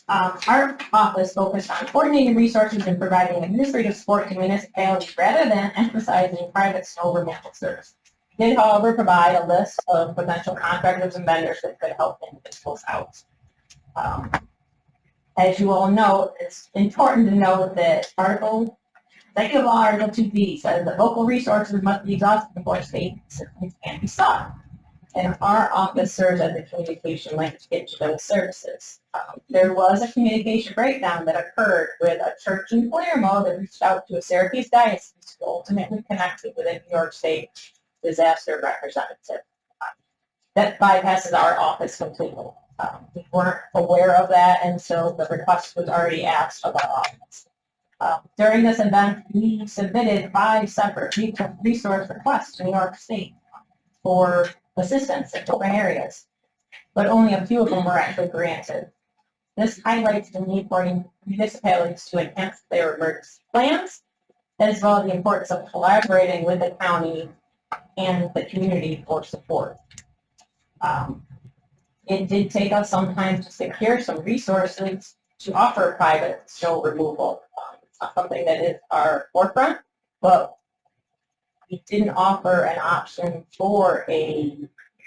Our office focused on coordinating resources and providing administrative support to municipalities rather than emphasizing private snow removal services. We did, however, provide a list of potential contractors and vendors that could help individuals out. As you all know, it's important to note that Executive Law Article 2B says that local resources must be exhausted before state assistance can be sought. And our office serves as a communication link to get to those services. There was a communication breakdown that occurred with a church in Palermo that reached out to a Syracuse diocese who ultimately connected with a New York State disaster representative. That bypasses our office completely. We weren't aware of that, and so the request was already asked of our office. During this event, we submitted 5 separate resource requests to New York State for assistance in different areas, but only a few of them were actually granted. This highlights the need for municipalities to enhance their emergency plans, as well as the importance of collaborating with the county and the community for support. It did take us some time to secure some resources to offer private snow removal. It's not something that is our forefront, but we didn't offer an option for a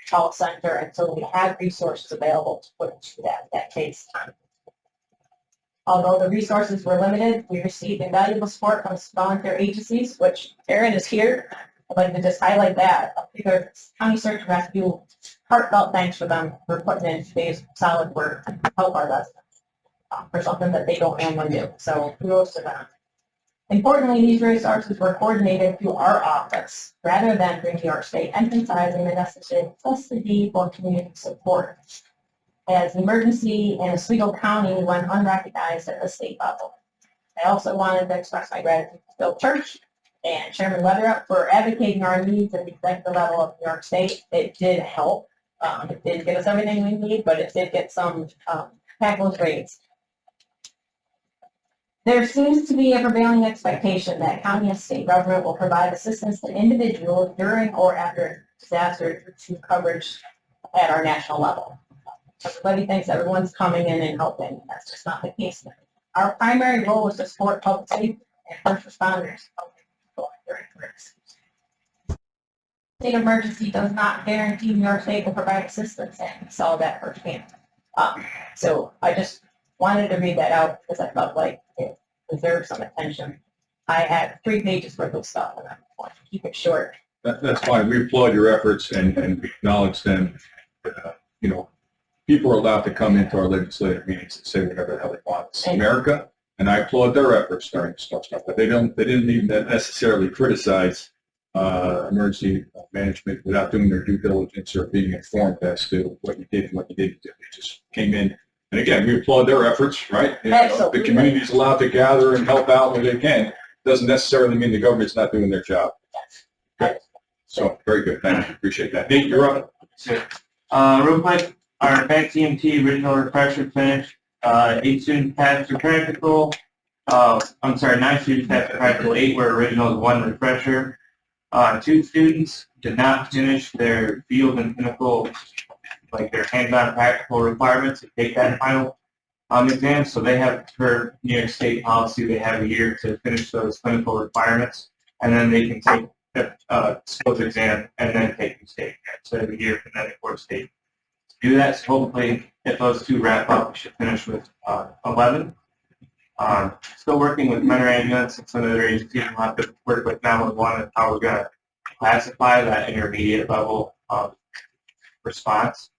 call center until we had resources available to put into that case. Although the resources were limited, we received invaluable support from volunteer agencies, which Erin is here. I'd like to just highlight that. Because County Search and Rescue, heartfelt thanks for them for putting in today's solid work to help our residents for something that they don't normally do. So kudos to them. Importantly, these resources were coordinated through our office rather than through New York State, emphasizing the necessity for community support, as emergency in Oswego County went unrecognized at the state level. I also wanted to express my gratitude to Bill Church and Chairman Weatherup for advocating our needs at the executive level of New York State. It did help. It didn't get us everything we need, but it did get some tackles raised. There seems to be a prevailing expectation that county and state government will provide assistance to individuals during or after disaster through coverage at our national level. Everybody thinks everyone's coming in and helping. That's just not the case. Our primary role is to support public safety and first responders during emergencies. State emergency does not guarantee New York State will provide assistance, and we saw that firsthand. So I just wanted to read that out because I felt like it deserves some attention. I had 3 pages worth of stuff, and I want to keep it short. That's fine. We applaud your efforts and we acknowledge them. You know, people are allowed to come into our legislative meetings and say whatever the hell they want. It's America, and I applaud their efforts during this stuff. But they didn't even necessarily criticize emergency management without doing their due diligence or being informed as to what you did and what you didn't do. They just came in, and again, we applaud their efforts, right? You know, Absolutely. the community is allowed to gather and help out when they can. Doesn't necessarily mean the government's not doing their job. Okay. So, very good. Thank you. Appreciate that. Nate, you're up. Real quick, our advanced EMT original refresher finished. 8 students passed for practical. 9 students passed for practical. 8 were originals, 1 refresher. 2 students did not finish their field and clinical, like their hands-on practical requirements to take that final exam. So they have, per New York State policy, they have a year to finish those clinical requirements, and then they can take the skills exam and then take the state exam. So every year from that for state to do that. So hopefully, if those 2 wrap up, we should finish with 11. Still working with Mentor Ambulance and some other agencies. We'll have to work with 911 and how we're going to classify that intermediate level of response.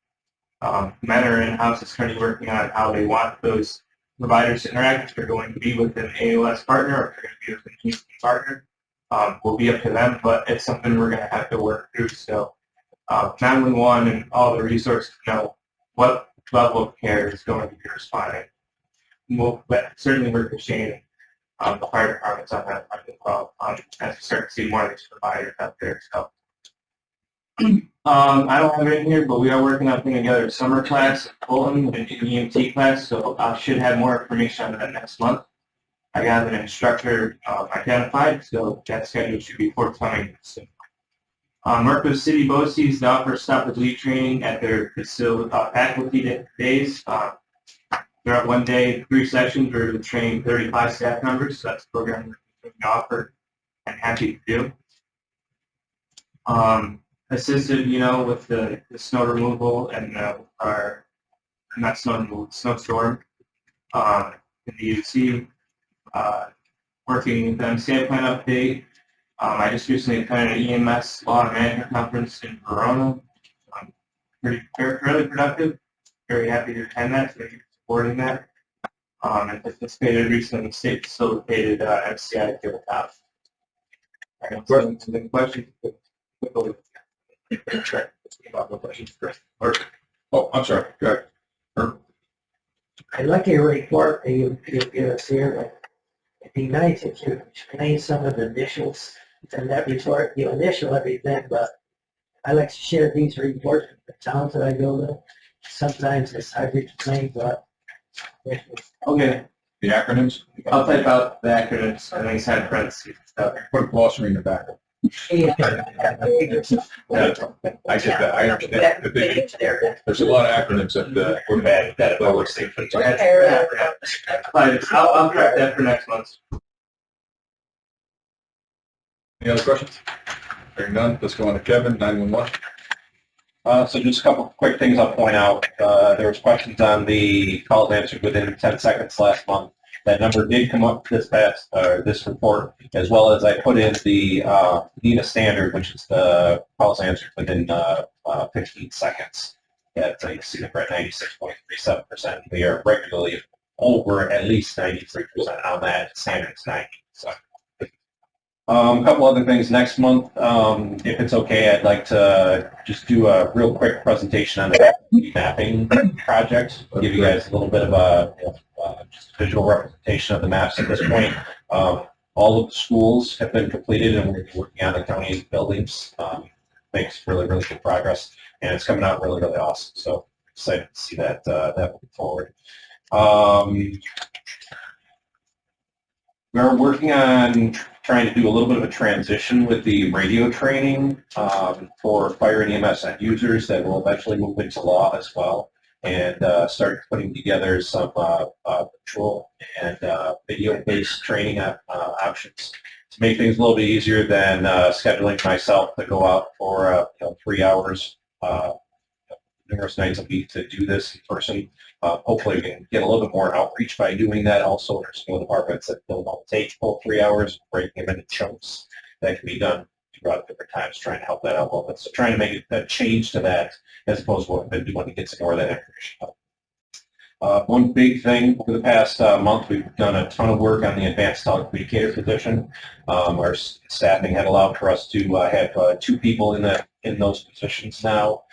Mentor in-house is currently working on how they want those providers to interact. If they're going to be with an AOS partner or if they're going to be with an EMT partner, will be up to them, but it's something we're going to have to work through. So 911 and all the resources know what level of care is going to be responding. We'll certainly work with Shane and the fire departments on that front as well, as we start to see more of these providers out there. So I don't have it in here, but we are working on putting together a summer class, Fulton, an EMT class, so I should have more information on that next month. I got an instructor identified, so that schedule should be forthcoming soon. Work with City BOCES to offer stop and leave training at their facility, faculty days. Throughout 1 day, 3 sessions, we're going to train 35 staff members, so that's a program we're offered and happy to do. Assisted, with the snow removal and not snow removal, snowstorm in the UC. Working with them, MCI plan update. I just recently attended an EMS Law and Management Conference in Verona. Fairly productive. Very happy to attend that. So thank you for supporting that. And participated recently in the state facilitated MCI tabletop. Any questions? Oh, I'm sorry. Go ahead. I like your report that you give us here, but it'd be nice if you explain some of the initials in that report. You initial everything, but I like to share these reports with the towns that I go to. Sometimes it's hard to explain, but Okay. The acronyms? I'll type out the acronyms and then sign parentheses and stuff. Put a glossary in the back. yeah. I get that. I understand. The big- There's a lot of acronyms that We're bad at that, but we're safe. I'll track that for next month. Any other questions? Hearing none, let's go on to Kevin, 911. So just a couple quick things I'll point out. There was questions on the calls answered within 10 seconds last month. That number did come up this report, as well as I put in the NETA standard, which is the calls answered within 15 seconds. Yeah, so you see that we're at 96.37%. We are regularly over at least 93% on that. Standard is 90. So. A couple other things next month. If it's okay, I'd like to just do a real quick presentation on the mapping project. I'll give you guys a little bit of a just visual representation of the maps at this point. All of the schools have been completed, and we're working on the county buildings. Makes really, really good progress, and it's coming out really, really awesome. So excited to see that moving forward. We're working on trying to do a little bit of a transition with the radio training for fire and EMS end users that will eventually move into law as well, and start putting together some virtual and video-based training options to make things a little bit easier than scheduling myself to go out for 3 hours numerous nights a week to do this in person. Hopefully we can get a little bit more outreach by doing that also. There's some departments that don't want to take full 3 hours, breaking them into chunks. That can be done throughout different times, trying to help that out a little bit. So trying to make a change to that as opposed to what we've been doing to get some more of that information out. One big thing over the past month, we've done a ton of work on the advanced telecommunicator position. Our staffing had allowed for us to have 2 people in those positions now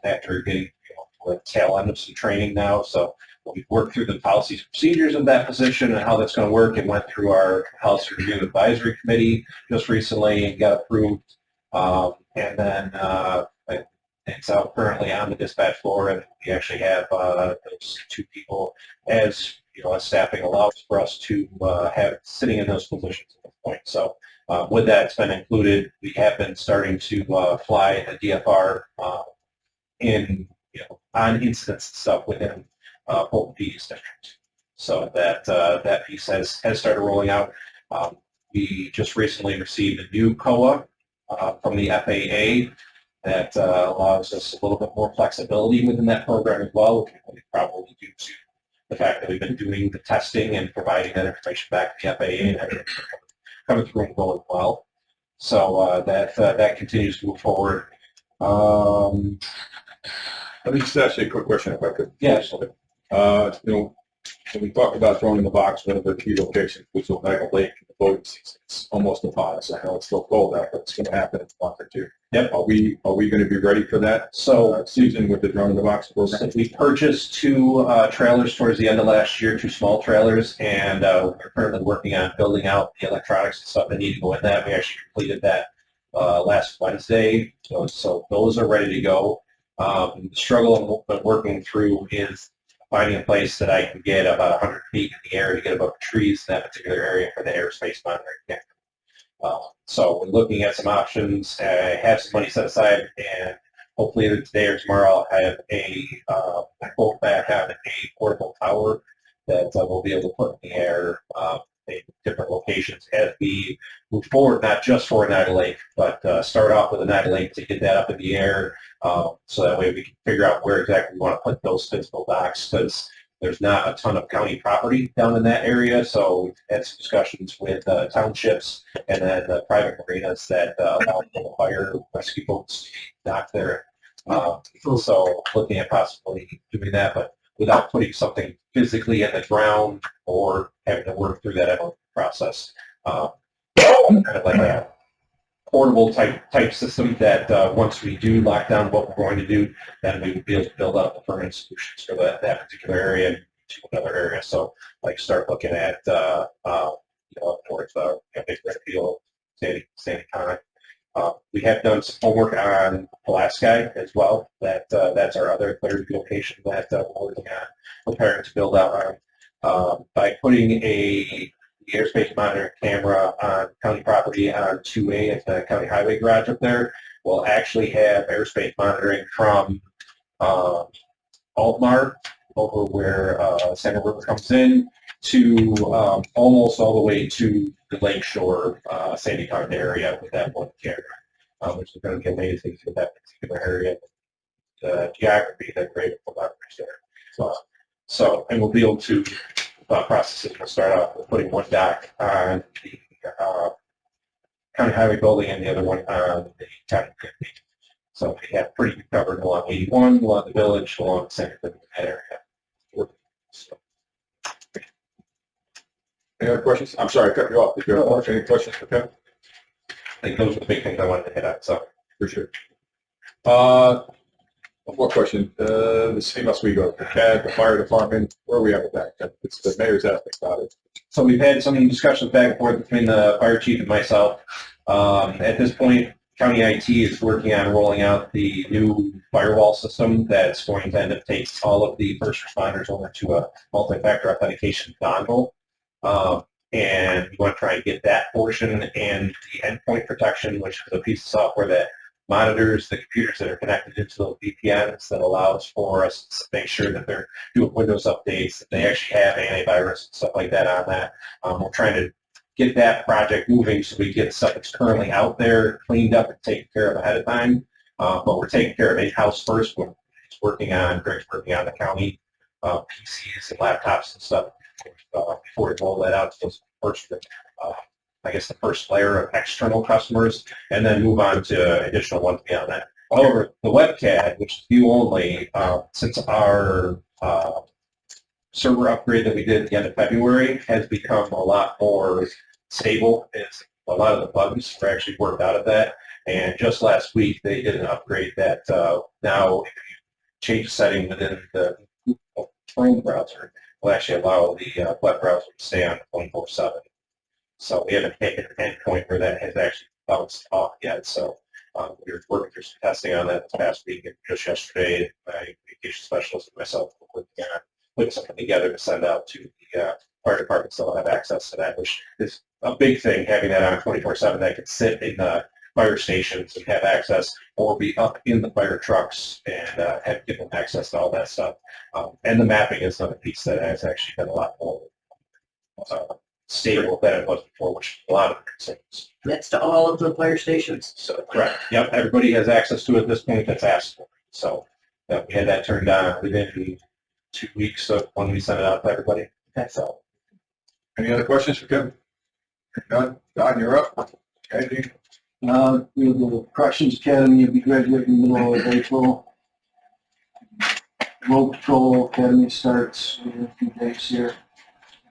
after getting the tail end of some training now. So we've worked through the policies and procedures of that position and how that's going to work. It went through our Policy Review Advisory Committee just recently and got approved. And then it's out currently on the dispatch floor, and we actually have those 2 people as as staffing allows for us to have sitting in those positions at this point. So with that, it's been included. We have been starting to fly the DFR in on incidents and stuff within Fulton Beach district. So that piece has started rolling out. We just recently received a new COA from the FAA that allows us a little bit more flexibility within that program as well, probably due to the fact that we've been doing the testing and providing that information back to the FAA and everything coming through and going well. So that continues to move forward. Let me just ask you a quick question if I could. Yeah, absolutely. When we talked about throwing in the box, one of the key locations was Oswego Lake. The boating season, it's almost upon us. I know it's still cold out, but it's going to happen in a month or 2. Yep. Are we going to be ready for that season with the drone in the box program? We purchased 2 trailers towards the end of last year, 2 small trailers, and we're currently working on building out the electronics and stuff that need to go in that. We actually completed that last Wednesday, so those are ready to go. The struggle I'm working through is finding a place that I can get about 100 feet in the air to get above the trees in that particular area for the airspace monitoring. So we're looking at some options. I have some money set aside, and hopefully either today or tomorrow I'll have a quote back on a portable tower that we'll be able to put in the air in different locations as we move forward, not just for Oneida Lake, but start off with Oneida Lake to get that up in the air, so that way we can figure out where exactly we want to put those physical docks, because there's not a ton of county property down in that area. So we've had some discussions with townships and then the private marinas that allow fire rescue boats to dock there. So looking at possibly doing that, but without putting something physically in the ground or having to work through that process. Kind of like a portable type system that once we do lock down what we're going to do, then we will be able to build out the permanent solutions for that particular area to another area. So like start looking at towards Big Red Field, Sandy Con. We have done some homework on Pulaski as well. That's our other clarity location that we're working on, preparing to build out on. By putting the airspace monitoring camera on county property on 2A at the county highway garage up there, we'll actually have airspace monitoring from Altmar over where Santa River comes in to almost all the way to the lakeshore Sandy Con area with that one camera, which is going to be amazing for that particular area. The geography that we're able to leverage there. So, and we'll be able to processes. We'll start off with putting one dock on the county highway building and the other one on the county building. So we have pretty covered along 81, along the village, along the center of that area. So. Any other questions? I'm sorry, I cut you off. Did you have any questions for Kevin? I think those are the big things I wanted to hit on. So for sure. One more question. The city of Oswego, the CAD, the fire department, where are we at with that? It's the mayor's asking about it. So we've had some discussions back and forth between the fire chief and myself. At this point, county IT is working on rolling out the new firewall system that's going to end up taking all of the first responders over to a multi-factor authentication dongle. And we want to try and get that portion and the endpoint protection, which is a piece of software that monitors the computers that are connected into those VPNs that allows for us to make sure that they're doing Windows updates, that they actually have antivirus and stuff like that on that. We're trying to get that project moving so we get stuff that's currently out there cleaned up and taken care of ahead of time. But we're taking care of in-house first. We're working on, Greg's working on the county PCs and laptops and stuff before we roll that out to those first, I guess the first layer of external customers, and then move on to additional ones beyond that. However, the WebCAD, which is view only, since our server upgrade that we did at the end of February has become a lot more stable. It's, a lot of the bugs are actually worked out of that. And just last week, they did an upgrade that now, if you change the setting within the Chrome browser, will actually allow the web browser to stay on 24/7. So we haven't hit an endpoint where that has actually bounced off yet. So we were working through some testing on that this past week, and just yesterday, my communication specialist and myself were working on putting something together to send out to the fire departments that will have access to that, which is a big thing, having that on 24/7 that can sit in the fire stations and have access, or be up in the fire trucks and have given access to all that stuff. And the mapping is another piece that has actually been a lot more stable than it was before, which a lot of concerns. That's to all of the fire stations. So, correct. Yep, everybody has access to it at this point that's asked for it. So we had that turned on within 2 weeks of when we sent it out to everybody. That's all. Any other questions for Kevin? None? Don, you're up. Okay, We have the Corrections Academy, will be graduating in the middle of April. Road Patrol Academy starts in a few days here.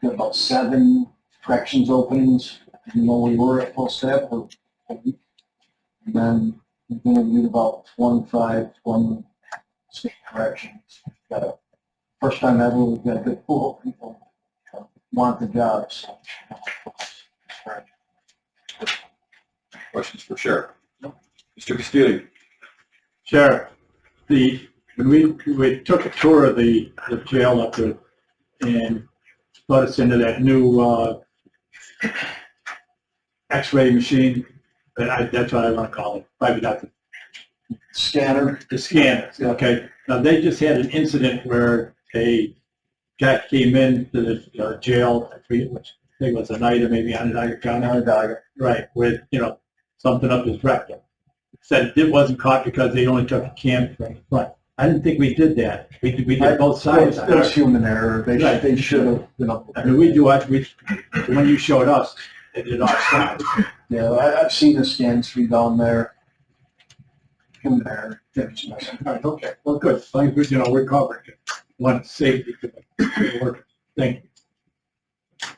We've got about 7 corrections openings. You know, we were at full staff for a week. And then we've interviewed about 25 state corrections. Got a first time ever, we've got a good pool of people who want the jobs. questions for Sheriff? Mr. Castillo? Sheriff, when we took a tour of the jail up there and brought us into that new X-ray machine, that's what I want to call it, probably not Scanner. the scanner, okay? Now, they just had an incident where a guy came into the jail, which I think was a night or maybe Onondaga County, right, with, something up his rectum. Said it wasn't caught because they only took a cam from the front. I didn't think we did that. We did both sides. There's human error. They should have, I mean, when you showed us, they did our side. Yeah, I've seen the scans be down there. Human error. All right, okay, well, good. As long as, we're covering it. One, safety. Thank you.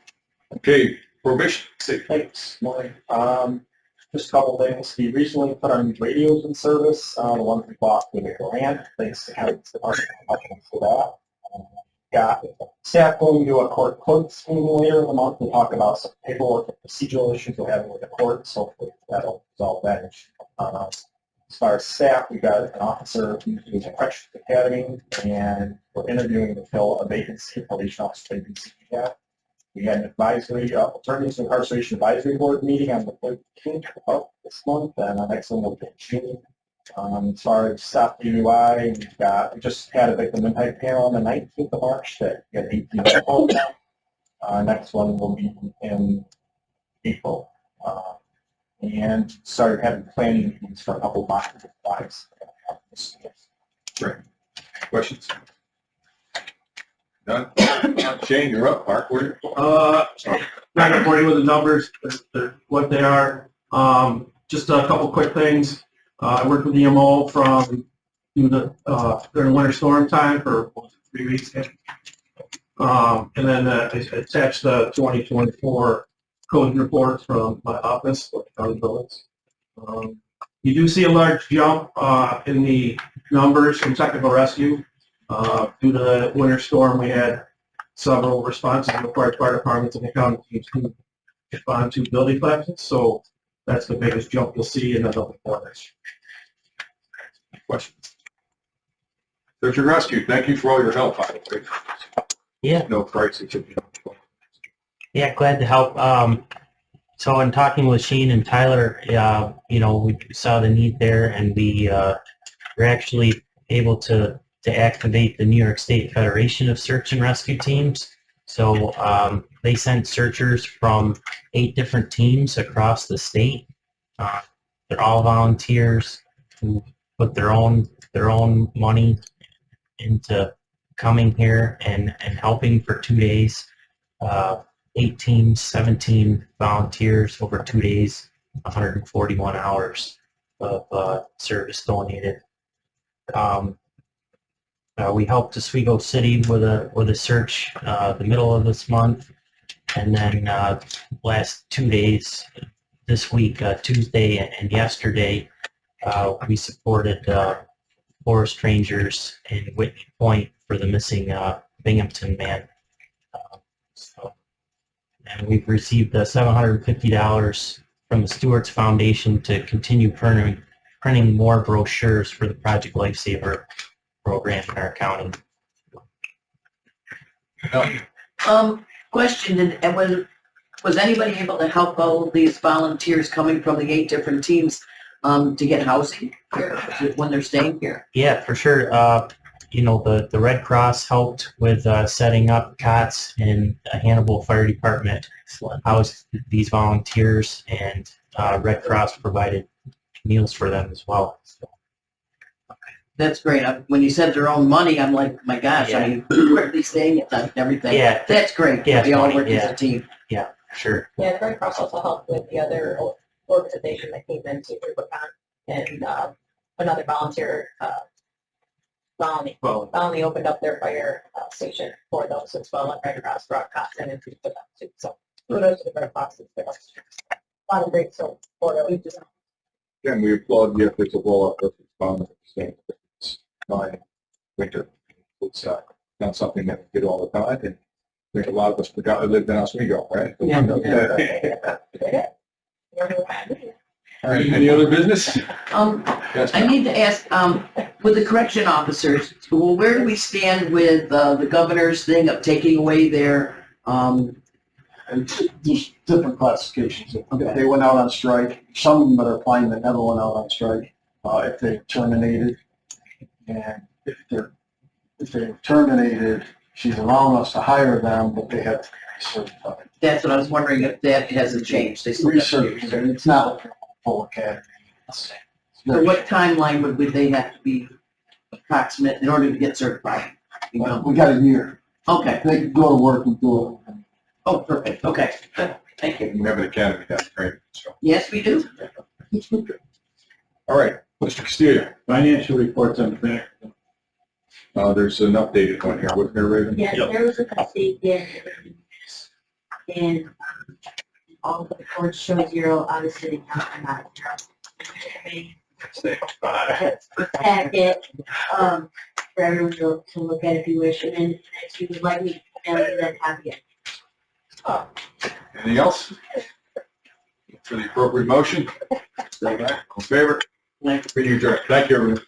Okay, probation. Thanks, morning. Just a couple things. We recently put our new radios in service, the ones we bought with a grant. Thanks to County Department for that. Got staff going to a court clerks meeting later in the month to talk about some paperwork and procedural issues we're having with the court, so hopefully that'll resolve that issue. As far as staff, we got an officer who's doing the Corrections Academy, and we're interviewing to fill a vacancy, a police officer vacancy we have. We had an advisory, Alternatives to Incarceration Advisory Board meeting on the 13th of this month, and the next one will be in June. As far as South DUI, we just had a victim impact panel on the 19th of March that we had 18 people. Next one will be in April. And started having planning meetings for a couple of months. Great. Questions? None? Shane, you're up. Mark, where? Not gonna bore you with the numbers, what they are. Just a couple quick things. I worked with EMO during the winter storm time for 3 weeks. And then I attached the 2024 code reports from my office, county buildings. You do see a large jump in the numbers from technical rescue. Due to the winter storm, we had several responses required fire departments and the county teams to respond to building collapses. So that's the biggest jump you'll see in the double quarters. Questions? Search and rescue, thank you for all your help. Yeah. No crisis. Yeah, glad to help. So in talking with Shane and Tyler, we saw the need there, and we were actually able to activate the New York State Federation of Search and Rescue Teams. So they sent searchers from 8 different teams across the state. They're all volunteers who put their own money into coming here and helping for 2 days. 18, 17 volunteers over 2 days, 141 hours of service donated. We helped Oswego City with a search the middle of this month, and then last 2 days, this week, Tuesday and yesterday, we supported forest rangers in Whitney Point for the missing Binghamton man. And we've received $750 from the Stewart's Foundation to continue printing more brochures for the Project Lifesaver program in our county. Question, and was anybody able to help all of these volunteers coming from the 8 different teams to get housing here when they're staying here? Yeah, for sure. The Red Cross helped with setting up cots, and Hannibal Fire Department housed these volunteers, and Red Cross provided meals for them as well. So. That's great. When you said their own money, I'm like, my gosh, Yeah. I mean, where are they staying at and everything? Yeah. That's great. Yeah, They all money, work as yeah. a team. Yeah, for sure. Yeah, the Red Cross also helped with the other organization that came in to work on, and another volunteer, Colony opened up their fire station for those as well, and Red Cross brought cots in and food for them too. So kudos to the Red Cross. A lot of great support that we've just. Again, we applaud the efforts of all our first responders. It's fine. Winter. It's not something that we did all the time, and I think a lot of us forgot we lived in Oswego, right? All right, any other business? Yes, I need to ask, with the correction officers, well, where do we stand with the governor's thing of taking away their, There's different classifications. If they went out on strike, some of them that are applying that never went out on strike, if they terminated, and if they're terminated, she's allowing us to hire them, but they have to be certified. that's what I was wondering if that hasn't changed. They still have to be Research, it's not like a full academy. So what timeline would they have to be approximate in order to get certified? You know? We got a year. Okay. They can go to work and do it. Oh, perfect. Okay. Good. Thank you. We have an academy, that's great. So, Yes, we do. all right, Mr. Castillo, Financial reports on track. there's an updated one here. Wasn't there, Raven? Yeah, there was a mistake there. And all of the reports show 0, obviously not 0. Packet, for everyone to look at if you wish, and then if you would like me to email you that copy. Anything else? For the appropriate motion? All in favor? Meeting adjourned. Thank you, everyone.